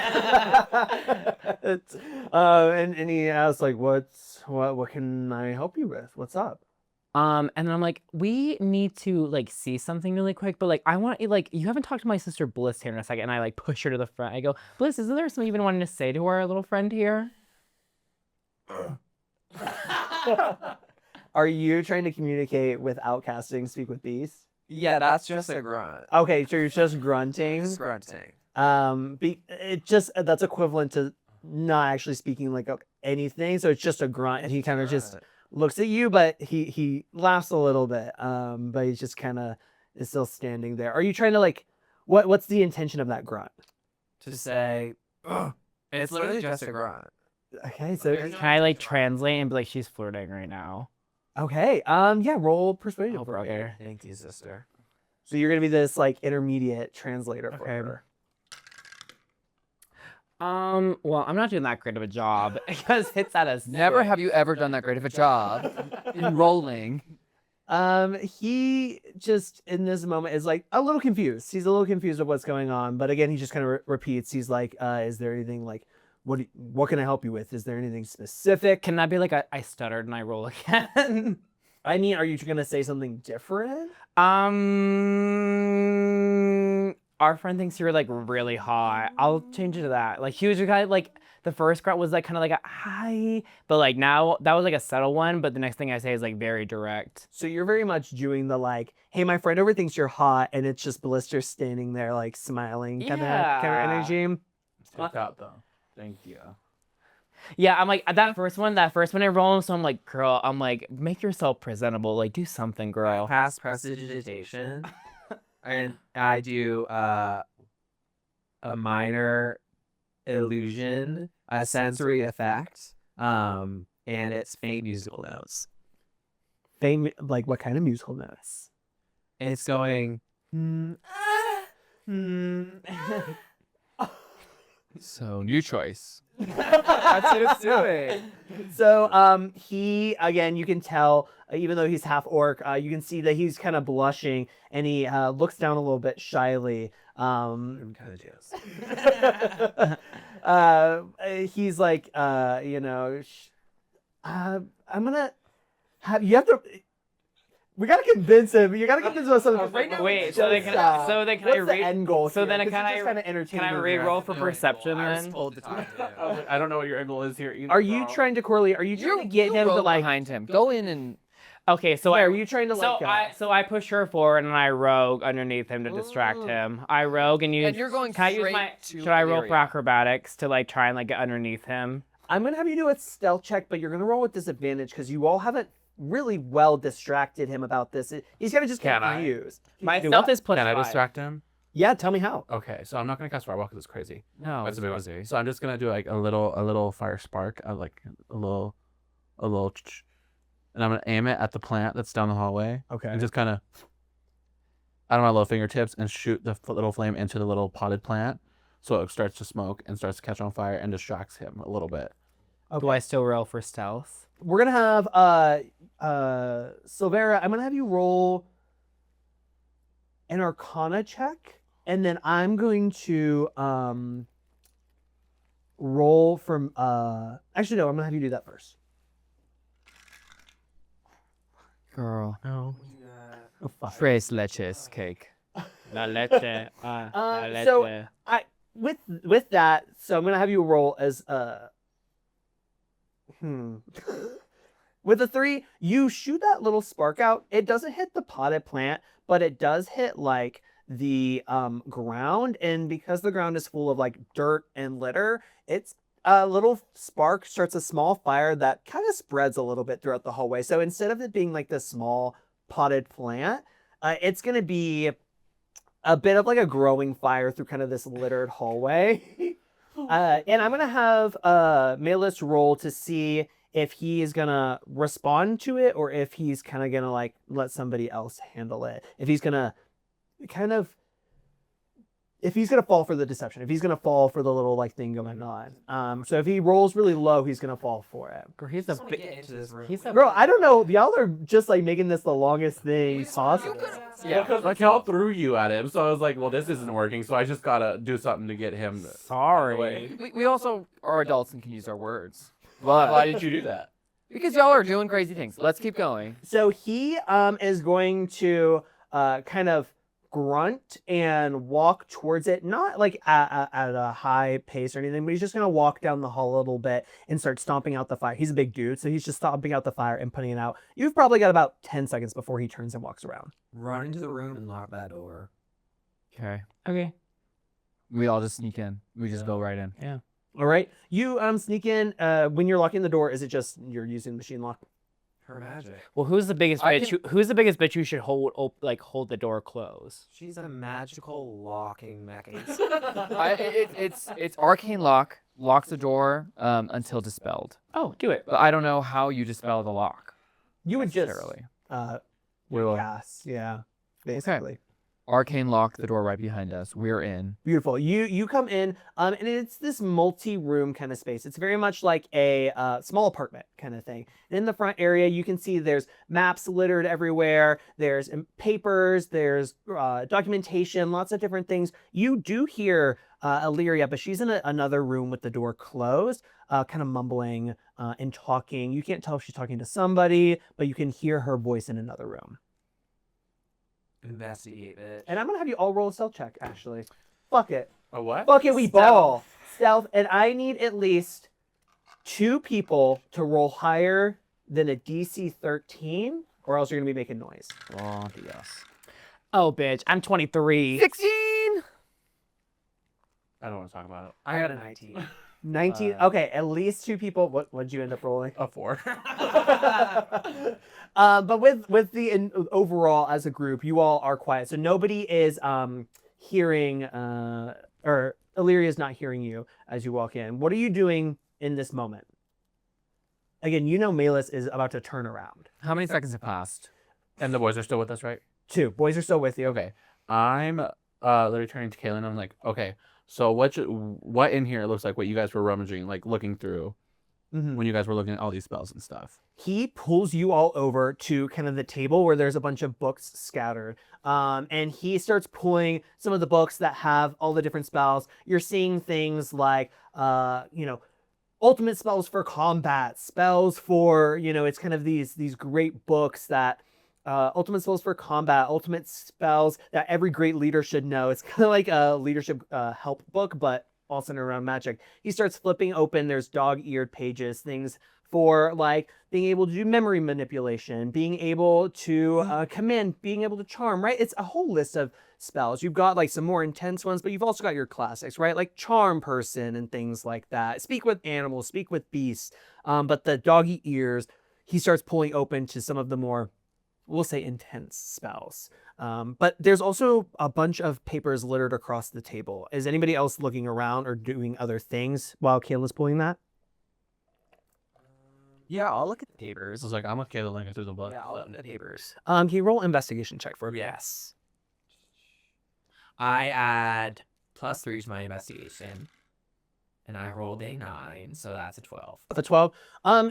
and he asks like, what can I help you with? What's up? And then I'm like, we need to like see something really quick, but like I want like you haven't talked to my sister Bliss here in a second, and I like push her to the front. I go, Bliss, isn't there something you've been wanting to say to our little friend here? Are you trying to communicate without casting Speak with Beasts? Yeah, that's just a grunt. Okay, so you're just grunting. Just grunting. It just that's equivalent to not actually speaking like anything. So it's just a grunt, and he kind of just looks at you, but he laughs a little bit. But he's just kind of is still standing there. Are you trying to like what's the intention of that grunt? To say, it's literally just a grunt. Okay, so Can I like translate and be like, she's flirting right now? okay, yeah, roll persuasion. Oh, for me. brother. Thank you, sister. So you're gonna be this like intermediate translator for Okay. her. Well, I'm not doing that great of a job because it's at a Never six. have you ever done that great of a job in rolling. He just in this moment is like a little confused. He's a little confused of what's going on, but again, he just kind of repeats. He's like, "Is there anything like what can I help you with? Is there anything specific?" Can that be like I stuttered and I roll again? I mean, are you gonna say something different? Our friend thinks you're like really hot. I'll change it to that. Like he was kind of like the first grunt was like kind of like a hi, but like now that was like a subtle one. But the next thing I say is like very direct. So you're very much doing the like, "Hey, my friend over thinks you're hot," and it's just Blisster standing there like smiling kind of Yeah. energy. Stick out though. Thank you. Yeah, I'm like that first one I roll. So I'm like, girl, I'm like, make yourself presentable. Like do something, girl. Past prestidigitation. And I do a minor illusion, a sensory effect, and it's faint musical notes. Like what kind of musical notes? It's going. So new choice. That's what it's doing. So he again, you can tell even though he's half orc, you can see that he's kind of blushing and he looks down a little bit shyly. I'm kind of jealous. He's like, I'm gonna have you have to. We gotta convince him. You gotta convince him of something. Right now, Wait, it's so then just, can I, so then can I what's the re- end goal? so here? then 'Cause can it's I just kinda entertaining can I me. re-roll for No, perception I was then? told to talk to him. I don't know what your angle is here either. Are you trying to Coralia? Are you trying to get him to roll like? behind him. Go in and Okay, so Are you trying to so like? I push her forward and I rogue underneath him to distract him. I rogue and you. And you're going Can I use straight my? to Should I roll for Illyria. acrobatics to like try and like get underneath him? I'm gonna have you do a stealth check, but you're gonna roll with disadvantage because you all haven't really well distracted him about this. He's gonna just get Can I? confused. My Do stealth what? is plus Can I 5. distract him? Yeah, tell me how. Okay, so I'm not gonna cast Firewall because it's crazy. no, That's it's a big easy. one. So I'm just gonna do like a little fire spark, like a little, and I'm gonna aim it at the plant that's down the hallway, Okay. and just kind of, out of my little fingertips, and shoot the little flame into the little potted plant, so it starts to smoke and starts to catch on fire and distracts him a little bit. Do I still roll for stealth? We're gonna have Sylvera. I'm gonna have you roll an Arcana check, and then I'm going to roll from. Actually, no. I'm gonna have you do that first. Girl. No. Oh, fuck. Tres leches cake. La leche. La leche. So with that, so I'm gonna have you roll as with a 3, you shoot that little spark out. It doesn't hit the potted plant, but it does hit like the ground, and because the ground is full of like dirt and litter, it's a little spark starts a small fire that kind of spreads a little bit throughout the hallway. So instead of it being like this small potted plant, it's gonna be a bit of like a growing fire through kind of this littered hallway. And I'm gonna have Malus roll to see if he is gonna respond to it or if he's kind of gonna like let somebody else handle it. If he's gonna fall for the deception, if he's gonna fall for the little like thing going on. So if he rolls really low, he's gonna fall for it. Girl, he's I a just wanna big. get into this room. He's a Girl, I don't know. Y'all are just like making this the longest thing possible. Because Raquelle threw you at him, so I was like, well, this isn't working, so I just gotta do something to get him. Sorry. We also are adults and can use our words. Why did you do that? Because y'all are doing crazy things. Let's keep going. So he is going to kind of grunt and walk towards it, not like at a high pace or anything, but he's just going to walk down the hall a little bit and start stomping out the fire. He's a big dude, so he's just stomping out the fire and putting it out. You've probably got about 10 seconds before he turns and walks around. Run into the room and lock that door. Okay. Okay. We all just sneak in. We just go right in. All right. You sneak in. When you're locking the door, is it just you're using machine lock? Her magic. Well, who's the biggest I bitch? Who's the biggest bitch who should hold the door closed? She's a magical locking mechanism. It's arcane lock. Locks the door until dispelled. Oh, do it. But I don't know how you dispel the lock. You would just necessarily. Will. cast, yeah, basically. Arcane lock the door right behind us. We're in. Beautiful. You come in, and it's this multi-room kind of space. It's very much like a small apartment kind of thing. And in the front area, you can see there's maps littered everywhere. There's papers. There's documentation. Lots of different things. You do hear Illyria, but she's in another room with the door closed, kind of mumbling and talking. You can't tell if she's talking to somebody, but you can hear her voice in another room. Investigate it. And I'm gonna have you all roll a stealth check. Actually, fuck it. A what? Fuck it, we ball. Stealth, and I need at least 2 people to roll higher than a DC 13, or else you're gonna be making noise. Oh, yes. Oh, bitch. I'm 23. 16! I don't want to talk about it. I got a 19. 19. Okay, at least 2 people. What'd you end up rolling? A 4. But with the overall as a group, you all are quiet, so nobody is hearing or Illyria is not hearing you as you walk in. What are you doing in this moment? Again, you know Malus is about to turn around. How many seconds have passed? And the boys are still with us, right? 2 boys are still with you. Okay. I'm literally turning to Kaylin. I'm like, okay, so what in here looks like what you guys were rummaging, like looking through when you guys were looking at all these spells and stuff? He pulls you all over to kind of the table where there's a bunch of books scattered. And he starts pulling some of the books that have all the different spells. You're seeing things like, ultimate spells for combat, spells for, it's kind of these great books that ultimate spells for combat, ultimate spells that every great leader should know. It's kind of like a leadership help book, but all centered around magic. He starts flipping open. There's dog-eared pages, things for like being able to do memory manipulation, being able to command, being able to charm, right? It's a whole list of spells. You've got like some more intense ones, but you've also got your classics, right? Like charm person and things like that. Speak with animals, speak with beasts. But the doggy ears, he starts pulling open to some of the more, we'll say, intense spells. But there's also a bunch of papers littered across the table. Is anybody else looking around or doing other things while Kayla's pulling that? Yeah, I'll look at the papers. I was like, I'm okay to link it through the book. Yeah, I'll look at the papers. Can you roll investigation check for me? Yes. I add +3 to my investigation. And I rolled a 9, so that's a 12. The 12.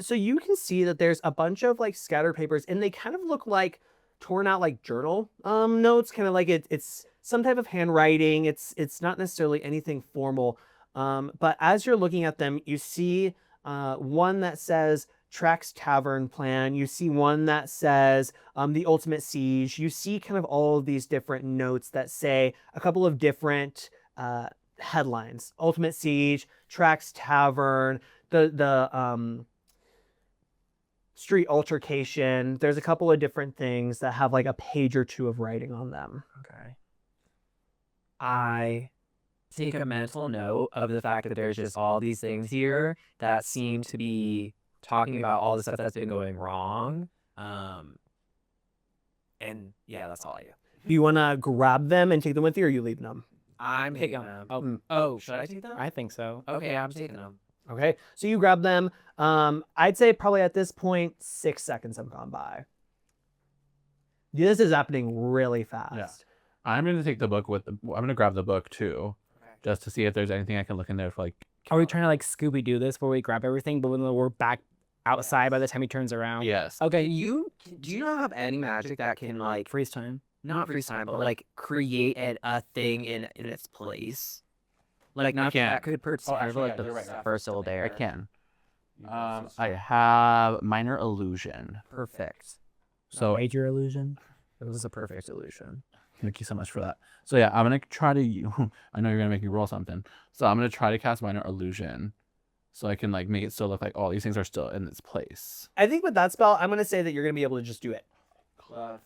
So you can see that there's a bunch of like scattered papers, and they kind of look like torn out like journal notes, kind of like it's some type of handwriting. It's not necessarily anything formal. But as you're looking at them, you see one that says Trax Tavern Plan. You see one that says the Ultimate Siege. You see kind of all of these different notes that say a couple of different headlines: Ultimate Siege, Trax Tavern, the Street Altercation. There's a couple of different things that have like a page or two of writing on them. Okay. I take a mental note of the fact that there's just all these things here that seem to be talking about all the stuff that's been going wrong. And yeah, that's all I do. Do you want to grab them and take them with you, or are you leaving them? I'm taking them. Oh, should I take them? I think so. Okay, I'm taking them. Okay, so you grab them. I'd say probably at this point, 6 seconds have gone by. This is happening really fast. Yeah. I'm gonna take the book with. I'm gonna grab the book too, just to see if there's anything I can look in there for like. Are we trying to like Scooby Doo this where we grab everything, but when we're back outside by the time he turns around? Yes. Okay, do you not have any magic that can like Freeze time. not freeze time, but like create a thing in its place? Like not can't. that could perturb actually, like yeah, you're the right. first little there. I can. I have minor illusion. Perfect. So Major illusion. It was a perfect illusion. thank you so much for that. So yeah, I'm gonna try to. I know you're gonna make me roll something. So I'm gonna try to cast minor illusion, so I can like make it still look like all these things are still in its place. I think with that spell, I'm gonna say that you're gonna be able to just do it. Oh,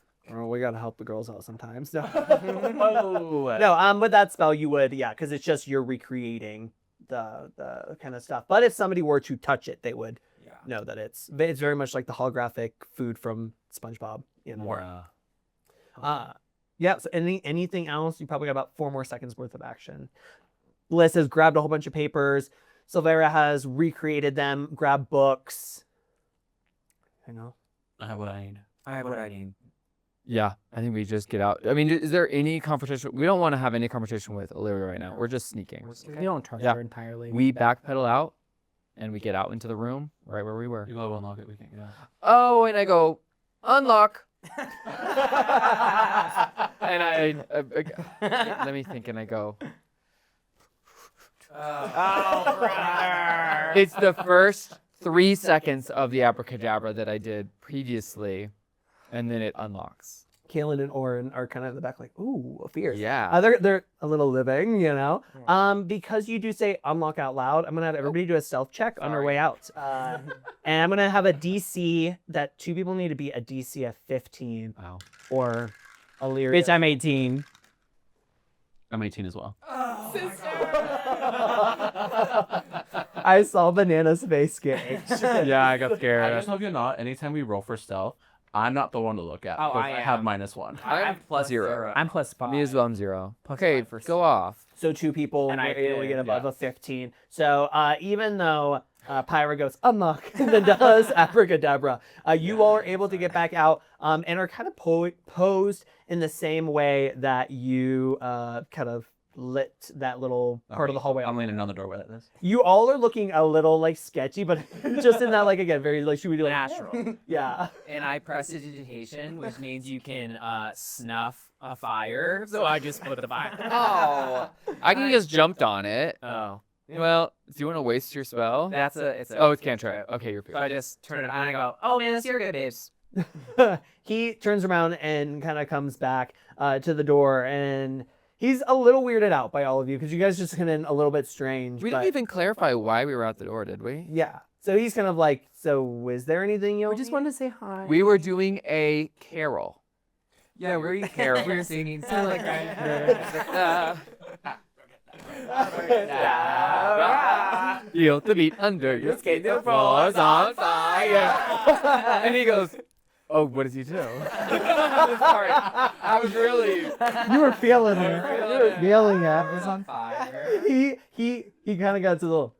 we gotta help the girls out sometimes. No, no. With that spell, you would, yeah, because it's just you're recreating the kind of stuff. But if somebody were to touch it, they would know that it's very much like the holographic food from SpongeBob. You know. Yeah. So anything else? You probably got about 4 more seconds worth of action. Bliss has grabbed a whole bunch of papers. Sylvera has recreated them. Grabbed books. I know. I have what I need. I have what I need. Yeah, I think we just get out. I mean, is there any confrontation? We don't want to have any confrontation with Illyria right now. We're just sneaking. We don't trust Yeah. her entirely. We backpedal out, and we get out into the room right where we were. You go unlock it. We can. Yeah. Oh, and I go, unlock. And I let me think, and I go. It's the first 3 seconds of the abracadabra that I did previously, and then it unlocks. Kaelin and Orin are kind of in the back, like, ooh, fierce. Yeah. They're a little living, you know. Because you do say unlock out loud, I'm gonna have everybody do a stealth check on our way out. And I'm gonna have a DC that 2 people need to be a DC of 15. Wow. Or Illyria. Bitch, I'm 18. I'm 18 as well. I saw Banana's face get Yeah, I got I scared. just hope you're not. Anytime we roll for stealth, I'm not the one to look at. Oh, because I have am. -1. I'm +0. I'm +5. Me as well, I'm 0. Okay, go off. So 2 people And I were able to did, get above a 15. So even though Pyra goes unlock and then does abracadabra, you all are able to get back out and are kind of posed in the same way that you kind of lit that little part of the hallway. I'm leaning on the doorway like this. You all are looking a little like sketchy, but just in that like again very like should we do like Natural. yeah. And I prestidigitation, which means you can snuff a fire. So I just put the fire. Oh, I can just jumped on it. Oh. Well, do you want to waste your spell? It's a Oh, it's cantrip. Okay, you're So I just turn it on and I go, oh man, this you're good, babes. He turns around and kind of comes back to the door, and he's a little weirded out by all of you because you guys just come in a little bit strange. We didn't even clarify why we were at the door, did we? Yeah. So he's kind of like, so is there anything you We just wanted to say hi. We were doing a carol. Yeah, we're carol. We're singing. Feel the beat under your skin, the floor's on fire. And he goes, oh, what does he do? Sorry, I was really. You were feeling it. You were feeling it. It's on fire. He kind of got to the little,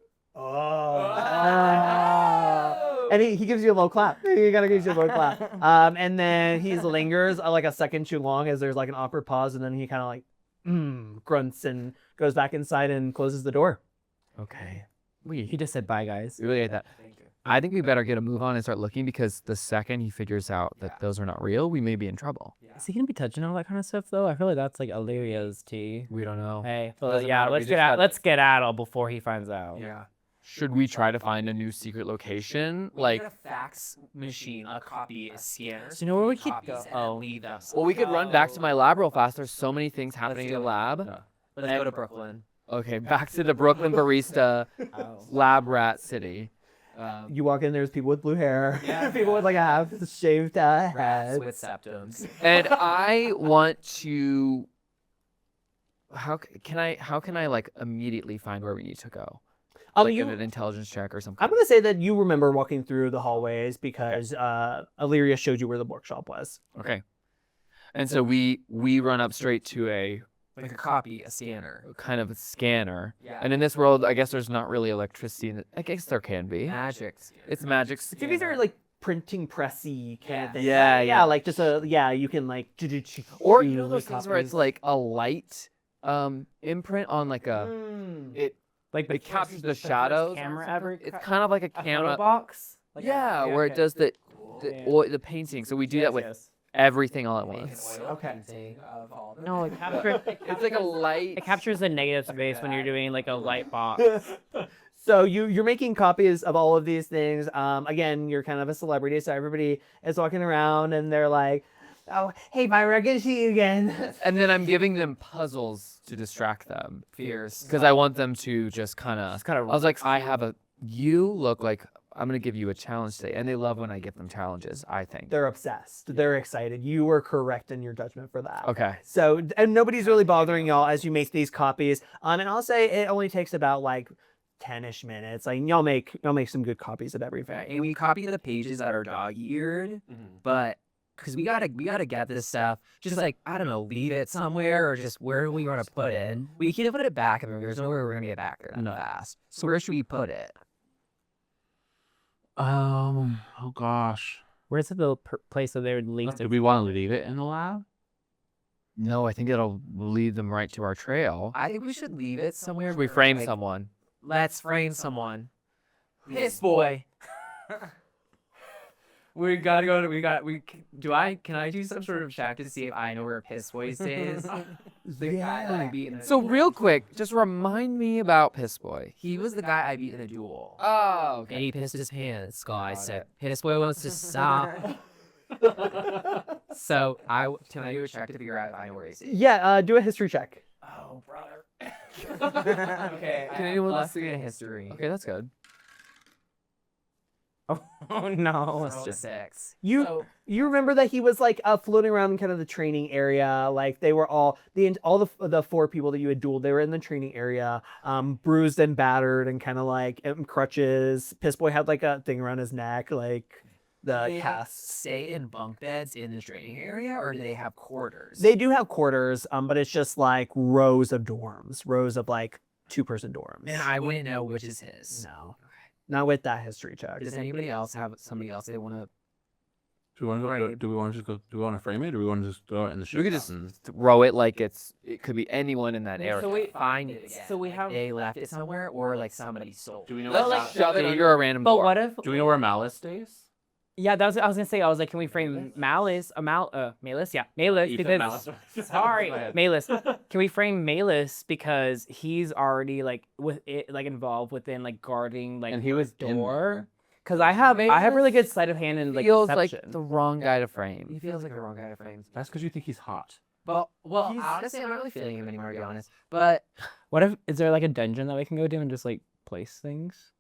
and he gives you a low clap. He kind of gives you a low clap. And then he lingers like a second too long as there's like an awkward pause, and then he kind of like grunts and goes back inside and closes the door. Okay. He just said bye, guys. We really hate that. I think we better get a move on and start looking because the second he figures out that those are not real, we may be in trouble. Is he gonna be touching all that kind of stuff though? I feel like that's like Illyria's tea. We don't know. Hey, Doesn't yeah, matter, we let's just get out. gotta- Let's get Adel before he finds out. Yeah. Should we try to find a new secret location? Like, a fax machine, a copy, a scanner. So you know where we could copies go? and leave us. well, we could run back to my lab real fast. There's so many things happening in the lab. Let's go to Brooklyn. Okay, back to the Brooklyn barista lab rat city. You walk in, there's people with blue hair. Yeah. People with like a half shaved Rats head. with septums. And I want to. How can I like immediately find where we need to go? Like an intelligence check or something. I'm gonna say that you remember walking through the hallways because Illyria showed you where the workshop was. Okay. And so we run up straight to a Like a copy, a scanner. kind of a scanner. Yeah. And in this world, I guess there's not really electricity. I guess there can be. Magic. It's magic. These are like printing pressy kind of thing. Yeah, yeah. like just you can like Or you know those things where it's like a light imprint on like a Like it captures the shadows. camera ever. It's kind of like a a camera. photo box. Like Yeah, where it okay. does the Yeah. the painting. So we do that with Yes. everything all at once. Okay. No, it captures. It's like a light. It captures the negative space when you're doing like a light box. So you're making copies of all of these things. Again, you're kind of a celebrity, so everybody is walking around and they're like, "Oh, hey, Pyra, good to see you again." And then I'm giving them puzzles to distract them. Fears. Because I want them to just kind of. kind of. I was like, you look like I'm gonna give you a challenge today, and they love when I give them challenges. I think. They're obsessed. They're excited. You were correct in your judgment for that. Okay. So, and nobody's really bothering y'all as you make these copies. And I'll say it only takes about like 10-ish minutes. Like y'all make some good copies of everything. And we copy the pages that are dog-eared, but because we gotta get this stuff, just like I don't know, leave it somewhere or just where do we want to put it? We can't put it back. I mean, there's nowhere we're gonna get back there that fast. So where should we put it? Oh gosh. Where's the place that they would leave? Do we want to leave it in the lab? No, I think it'll lead them right to our trail. I think we should leave it somewhere. We where, frame like, someone. Let's frame someone. Piss boy. Can I do some sort of check to see if I know where Piss Boy stays? The guy that I beat in a So real quick, just remind me about Piss Boy. He was the guy I beat in a duel. Oh, And he pissed his pants. Guy said, Piss Boy wants to stop. So can I do a check to figure out if I know where he stays? Yeah, do a history check. Oh, brother. Okay. Can anyone Plus 3 in history. Okay, that's good. Oh no. It's just 6. You remember that he was like floating around in kind of the training area. Like they were all the 4 people that you had dueled. They were in the training area, bruised and battered and kind of like crutches. Piss Boy had like a thing around his neck, like the They cast. stay in bunk beds in the training area, or do they have quarters? They do have quarters, but it's just like rows of dorms, rows of like 2-person dorms. And I wouldn't know which is his. No, not with that history check. Does anybody else have somebody else they want to? Do we want to Right. do we want to just go? Do we want to frame it? Or do we want to just throw it in the ship? We could just throw it like it could be anyone in that area. So we find it again. So we Like, have- they left it somewhere, or like somebody sold. Do we know? Let's where like shove it under a random But door. what if? Do we know where Malice stays? Yeah, I was gonna say. I was like, can we frame Malus? Malus. Yeah, Malus. Because sorry, Malus. Can we frame Malus because he's already like with it, like involved within like guarding like And he was in door. Because I have really good sleight of hand and like feels like perception. the wrong guy to frame. He feels like the wrong guy to frame. That's because you think he's hot. Well, honestly, I'm not really feeling him anymore, to be honest. But What if is there like a dungeon that we can go to and just like place things?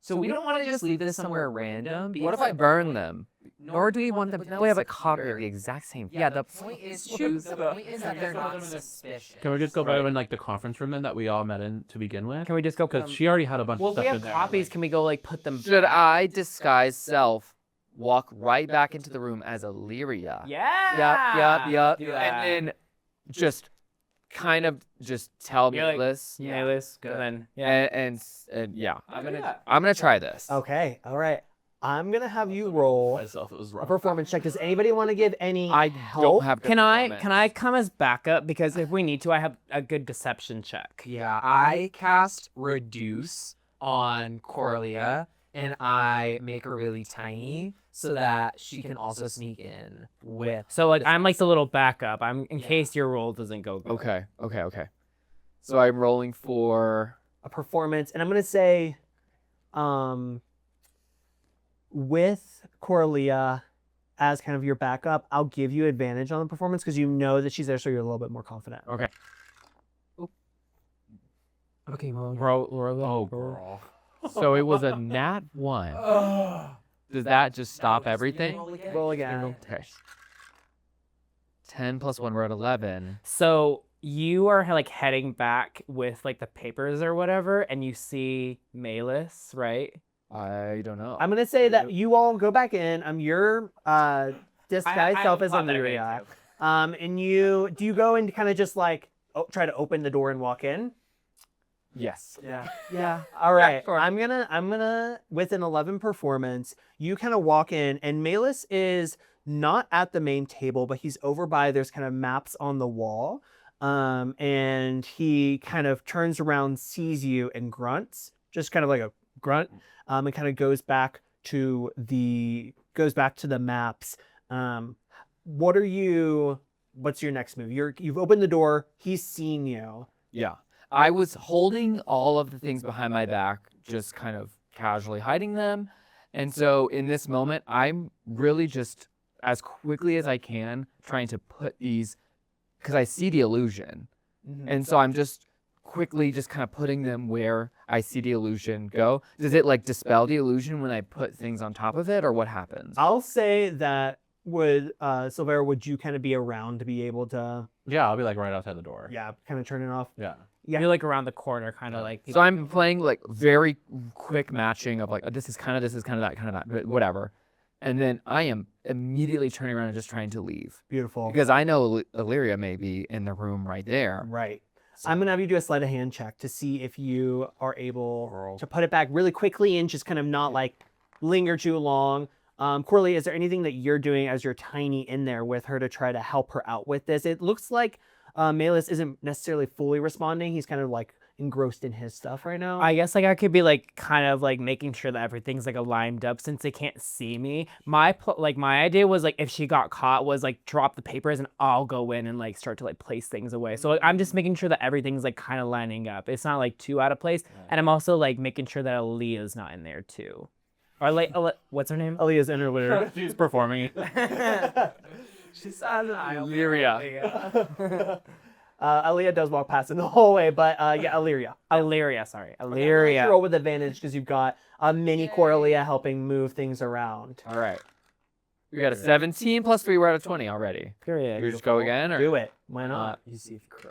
so we don't want to just leave this somewhere random. What if I burn them? Nor do we want them. Now we have a copy of the exact same. Yeah, the point is that they're not suspicious. Can we just go back in like the conference room then that we all met in to begin with? Can we just go? Because she already had a bunch Well, of if stuff we in have there. copies. Can we go like put them? Should I disguise self, walk right back into the room as Illyria? Yeah. Yep. Do that. And then just kind of just tell me You're like, this. Yeah, this good. And yeah. And yeah, I'm gonna try this. Okay, all right. I'm gonna have you roll Myself, it was a rough. performance check. Does anybody want to give any I help? don't have. good Can I performance. come as backup because if we need to, I have a good deception check. Yeah, I cast Reduce on Coralia, and I make her really tiny so that she can also sneak in with. So like I'm like the little backup. I'm in case your roll doesn't go good. Okay. So I'm rolling for. A performance, and I'm gonna say, with Coralia as kind of your backup, I'll give you advantage on the performance because you know that she's there, so you're a little bit more confident. Okay. Okay, well, Oh, girl. So it was a nat 1. Does that just stop everything? Roll again. Okay. 10 plus 1, we're at 11. So you are like heading back with like the papers or whatever, and you see Malus, right? I don't know. I'm gonna say that you all go back in. Your disguise self as Illyria. And do you go and kind of just like try to open the door and walk in? Yes. Yeah. All right. sure. I'm gonna with an 11 performance, you kind of walk in, and Malus is not at the main table, but he's over by there's kind of maps on the wall. And he kind of turns around, sees you, and grunts, just kind of like a grunt, and kind of goes back to the maps. What's your next move? You've opened the door. He's seen you. Yeah. I was holding all of the things behind my back, just kind of casually hiding them. And so in this moment, I'm really just as quickly as I can trying to put these, because I see the illusion. And so I'm just quickly just kind of putting them where I see the illusion go. Does it like dispel the illusion when I put things on top of it, or what happens? I'll say that Sylvera, would you kind of be around to be able to, Yeah, I'll be like right outside the door. kind of turn it off? Yeah. Yeah. You're like around the corner, kind of like. So I'm playing like very quick matching of like, this is kind of that, but whatever. And then I am immediately turning around and just trying to leave. Beautiful. Because I know Illyria may be in the room right there. Right. I'm gonna have you do a sleight of hand check to see if you are able to put it back really quickly and just kind of not like linger too long. Coralia, is there anything that you're doing as you're tiny in there with her to try to help her out with this? It looks like Malus isn't necessarily fully responding. He's kind of like engrossed in his stuff right now. I guess like I could be like kind of like making sure that everything's like aligned up since they can't see me. My idea was like if she got caught was like drop the papers and I'll go in and like start to like place things away. So like, I'm just making sure that everything's like kind of lining up. It's not like too out of place, and I'm also like making sure that Aaliyah's not in there too. Or like what's her name? Aaliyah's interlude. She's performing. She's on Illyria. Aaliyah does walk past in the hallway, but yeah, Illyria. Illyria, sorry. You Illyria. roll with advantage because you've got a mini Coralia helping move things around. All right. We got a 17 plus 3. We're at a 20 already. Period. We just go again, or Do it. Why not? you see if you cry.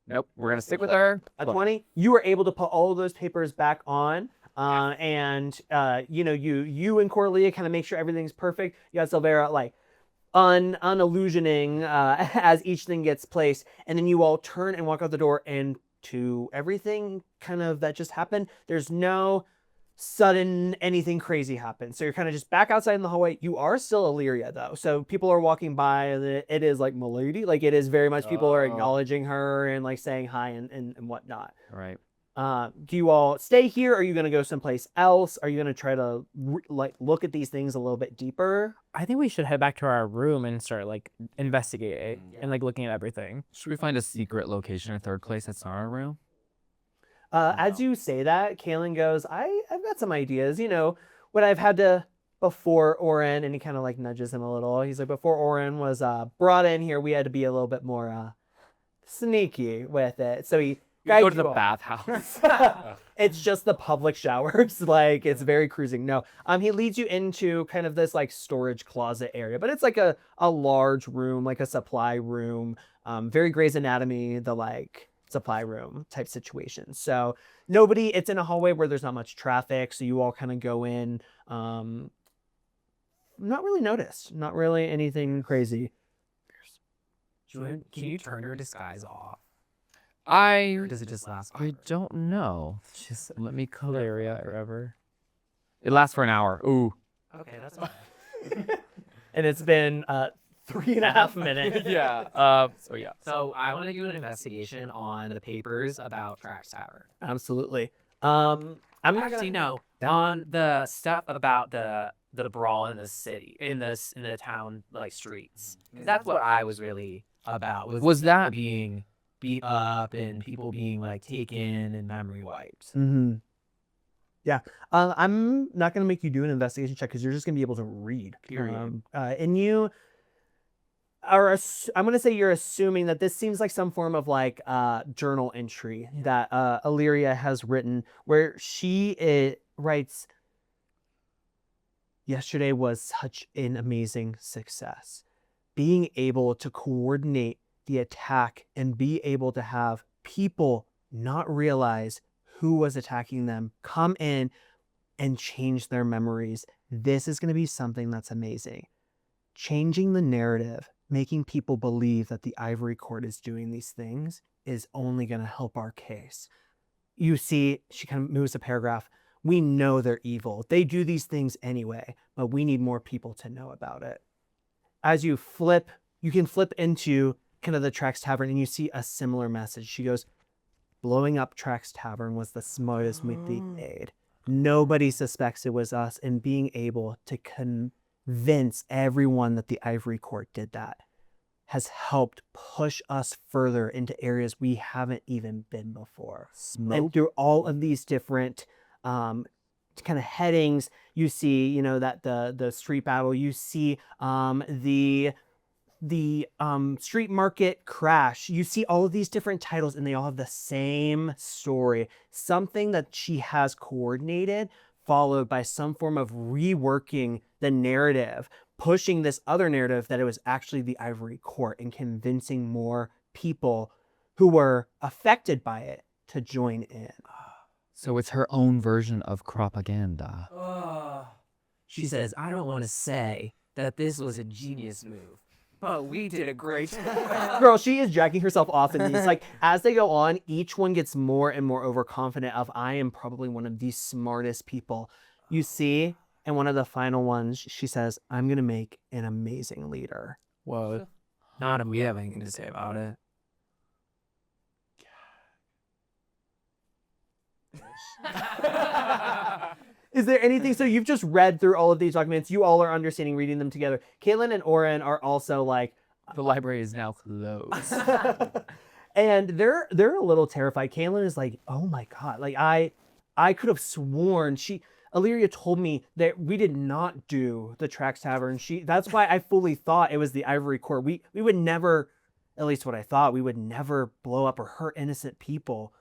nope? We're gonna stick with her. A 20. You were able to put all of those papers back on. And you and Coralia kind of make sure everything's perfect. You got Sylvera like unillusioning as each thing gets placed, and then you all turn and walk out the door, and to everything kind of that just happened, there's no sudden anything crazy happens. So you're kind of just back outside in the hallway. You are still Illyria though, so people are walking by, and it is like milady, like it is very much people are acknowledging her and like saying hi and whatnot. All right. Do you all stay here? Or are you going to go someplace else? Are you going to try to look at these things a little bit deeper? I think we should head back to our room and start like investigating and like looking at everything. Should we find a secret location or third place that's not our room? As you say that, Kaylin goes, I've got some ideas. When I've had to, before Oren, and he kind of like nudges him a little. He's like, before Oren was brought in here, we had to be a little bit more sneaky with it. So he Go to guides the you all. bathhouse. It's just the public showers. Like, it's very cruising. No, he leads you into kind of this like storage closet area, but it's like a large room, like a supply room. Very Grey's Anatomy, the like supply room type situation. So it's in a hallway where there's not much traffic. So you all kind of go in, not really noticed, not really anything crazy. Can you turn your disguise off? I Or does it just last? I don't know. Just let me color Area or whatever. It lasts for an hour. Ooh. Okay, that's fine. And it's been 3.5 minutes. Yeah. So yeah. So I want to do an investigation on the papers about Trax Tavern. Absolutely. I'm not Actually, gonna... no. On the stuff about the brawl in the city, in the town like streets. 'Cause that's what I was really about. Was that- being beat up and people being like taken and memory wiped? Mm-hmm. Yeah. I'm not going to make you do an investigation check because you're just going to be able to read. Period. And you are, I'm going to say you're assuming that this seems like some form of like journal entry that Illyria has written where she writes, yesterday was such an amazing success. Being able to coordinate the attack and be able to have people not realize who was attacking them come in and change their memories. This is going to be something that's amazing. Changing the narrative, making people believe that the Ivory Court is doing these things is only going to help our case. You see, she kind of moves a paragraph. We know they're evil. They do these things anyway, but we need more people to know about it. As you can flip into kind of the Trax Tavern and you see a similar message. She goes, blowing up Trax Tavern was the smartest move they made. Nobody suspects it was us, and being able to convince everyone that the Ivory Court did that has helped push us further into areas we haven't even been before. And through all of these different kind of headings, you see, that the street battle, you see the street market crash. You see all of these different titles and they all have the same story. Something that she has coordinated, followed by some form of reworking the narrative, pushing this other narrative that it was actually the Ivory Court and convincing more people who were affected by it to join in. So it's her own version of propaganda. She says, I don't want to say that this was a genius move, but we did a great job. Girl, she is jacking herself off in these. Like, as they go on, each one gets more and more overconfident of, I am probably one of the smartest people. You see, and one of the final ones, she says, I'm going to make an amazing leader. Whoa. Not if we have anything to say about it. Is there anything? So you've just read through all of these documents. You all are understanding, reading them together. Caitlin and Oren are also like, The library is now closed. and they're a little terrified. Caitlin is like, oh my God. Like I could have sworn Illyria told me that we did not do the Trax Tavern. That's why I fully thought it was the Ivory Court. We would never, at least what I thought, we would never blow up or hurt innocent people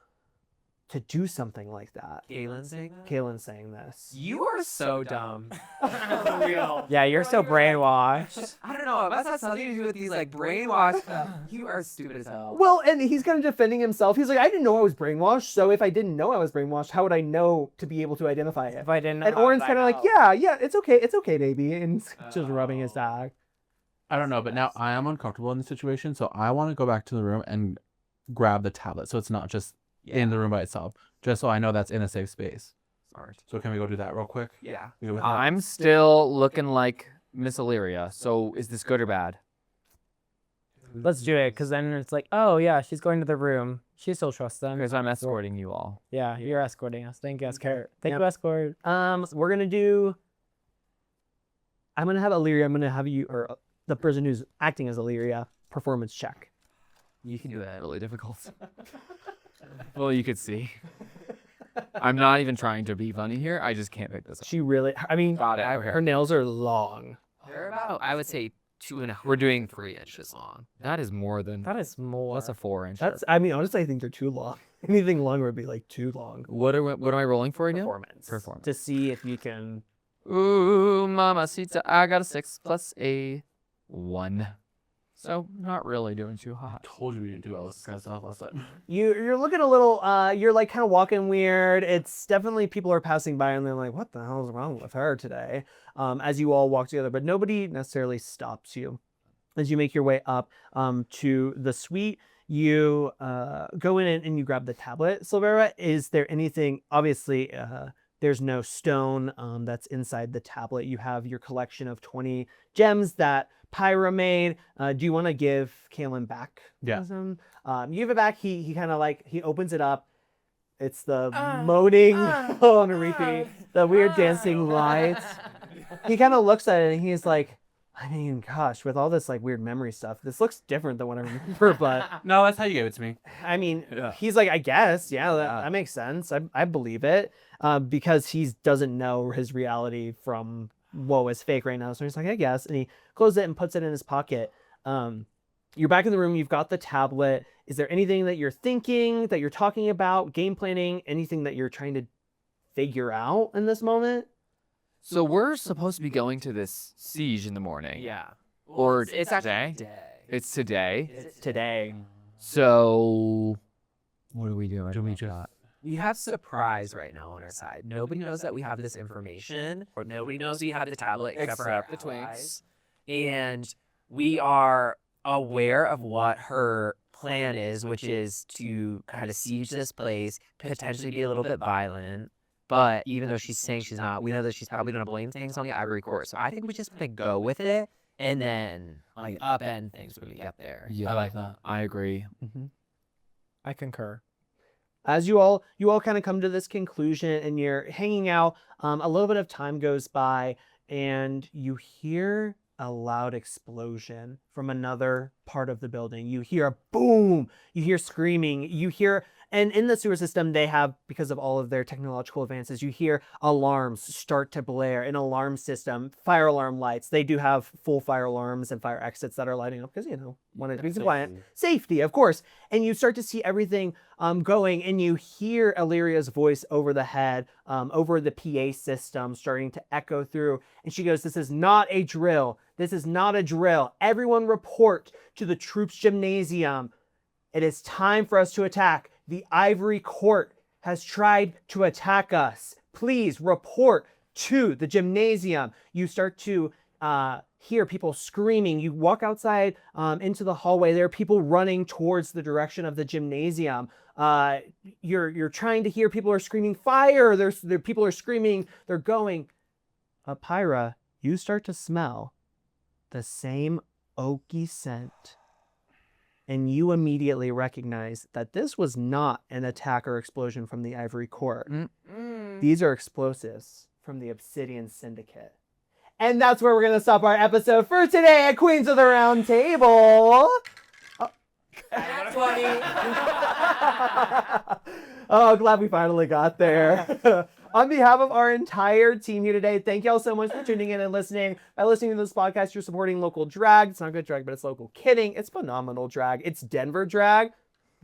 to do something like that. Galen saying that? Caitlin's saying this. You are so dumb. Yeah, you're so brainwashed. I don't know. If that's has something to do with these like brainwash stuff. You are stupid as hell. Well, and he's kind of defending himself. He's like, I didn't know I was brainwashed. So if I didn't know I was brainwashed, how would I know to be able to identify it? If I didn't know, And how Oren's would I kind of like, know? yeah, it's okay, baby. And just rubbing his dog. I don't know, but now I am uncomfortable in this situation, so I want to go back to the room and grab the tablet, so it's not just in the room by itself, just so I know that's in a safe space. Smart. So can we go do that real quick? Yeah. We go with that? I'm still looking like Miss Illyria. So is this good or bad? Let's do it, because then it's like, oh yeah, she's going to the room. She still trusts them. Because I'm escorting you all. Yeah, you're escorting us. Thank you, escort. Thank Yep. you, escort. So we're gonna do. I'm gonna have Illyria. I'm gonna have you, or the person who's acting as Illyria, performance check. You can do that. Really difficult. Well, you could see. I'm not even trying to be funny here. I just can't pick this up. She really, I mean, Got it. her nails are long. They're about, I would say, 2.5. We're doing 3 inches long. That is more than. That is more. That's a 4 inch. I mean, honestly, I think they're too long. Anything longer would be like too long. What am I rolling for right now? Performance. To see if you can. Ooh, mamacita. I got a 6 plus a 1. So not really doing too hot. Told you we didn't do all this kind of stuff last time. You're looking a little, you're like kind of walking weird. It's definitely people are passing by and they're like, what the hell is wrong with her today? As you all walk together, but nobody necessarily stops you. As you make your way up to the suite, you go in and you grab the tablet. Sylvera, is there anything, obviously, there's no stone that's inside the tablet. You have your collection of 20 gems that Pyra made. Do you want to give Kalen back? Yeah. You give it back. He kind of like, he opens it up. It's the moaning on a repeat, the weird dancing lights. He kind of looks at it and he's like, I mean, gosh, with all this like weird memory stuff, this looks different than what I remember, but No, that's how you gave it to me. I mean, Yeah. he's like, I guess, yeah, that makes sense. I believe it because he doesn't know his reality from what was fake right now. So he's like, I guess. And he closes it and puts it in his pocket. You're back in the room. You've got the tablet. Is there anything that you're thinking, that you're talking about, game planning, anything that you're trying to figure out in this moment? So we're supposed to be going to this siege in the morning. Yeah. Or It's actually today? It's today. It's Today. So what are we doing? We have surprise right now on our side. Nobody knows that we have this information, or nobody knows we have the tablet except for Except the allies. And we are aware of what her plan is, which is to kind of siege this place, potentially be a little bit violent. But even though she's saying she's not, we know that she's probably going to blame things on the Ivory Court. So I think we just want to go with it and then like upend things when we get there. Yeah, I like that. I agree. I concur. As you all kind of come to this conclusion and you're hanging out, a little bit of time goes by and you hear a loud explosion from another part of the building. You hear a boom, you hear screaming, you hear, and in the sewer system, they have, because of all of their technological advances, you hear alarms start to blare, an alarm system, fire alarm lights. They do have full fire alarms and fire exits that are lighting up because, you know, wanted to be compliant. Safety, of course. And you start to see everything going, and you hear Illyria's voice over the head, over the PA system starting to echo through. And she goes, this is not a drill. This is not a drill. Everyone report to the troops gymnasium. It is time for us to attack. The Ivory Court has tried to attack us. Please report to the gymnasium. You start to hear people screaming. You walk outside into the hallway. There are people running towards the direction of the gymnasium. You're trying to hear people are screaming fire. There people are screaming. They're going. Pyra, you start to smell the same oaky scent. And you immediately recognize that this was not an attack or explosion from the Ivory Court. These are explosives from the Obsidian Syndicate. And that's where we're going to stop our episode for today at Queens of the Round Table. That's funny. Oh, glad we finally got there. On behalf of our entire team here today, thank y'all so much for tuning in and listening. By listening to this podcast, you're supporting local drag. It's not good drag, but it's local. Kidding. It's phenomenal drag. It's Denver drag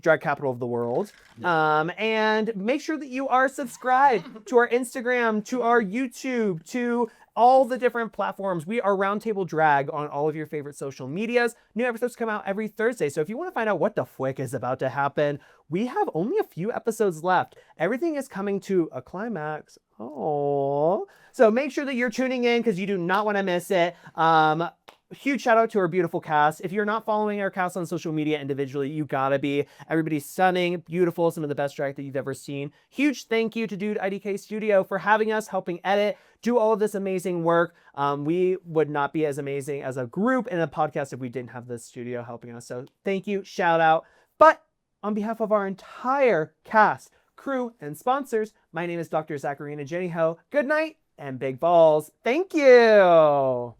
capital of the world. And make sure that you are subscribed to our Instagram, to our YouTube, to all the different platforms. We are Roundtable Drag on all of your favorite social medias. New episodes come out every Thursday. So if you want to find out what the fwick is about to happen, we have only a few episodes left. Everything is coming to a climax. Oh, so make sure that you're tuning in because you do not want to miss it. Huge shout out to our beautiful cast. If you're not following our cast on social media individually, you gotta be. Everybody's stunning, beautiful, some of the best drag that you've ever seen. Huge thank you to Dude IDK Studio for having us, helping edit, do all of this amazing work. We would not be as amazing as a group and a podcast if we didn't have this studio helping us. So thank you, shout out. But on behalf of our entire cast, crew, and sponsors, my name is Dr. Zackarina Jenny Ho. Good night and big balls. Thank you.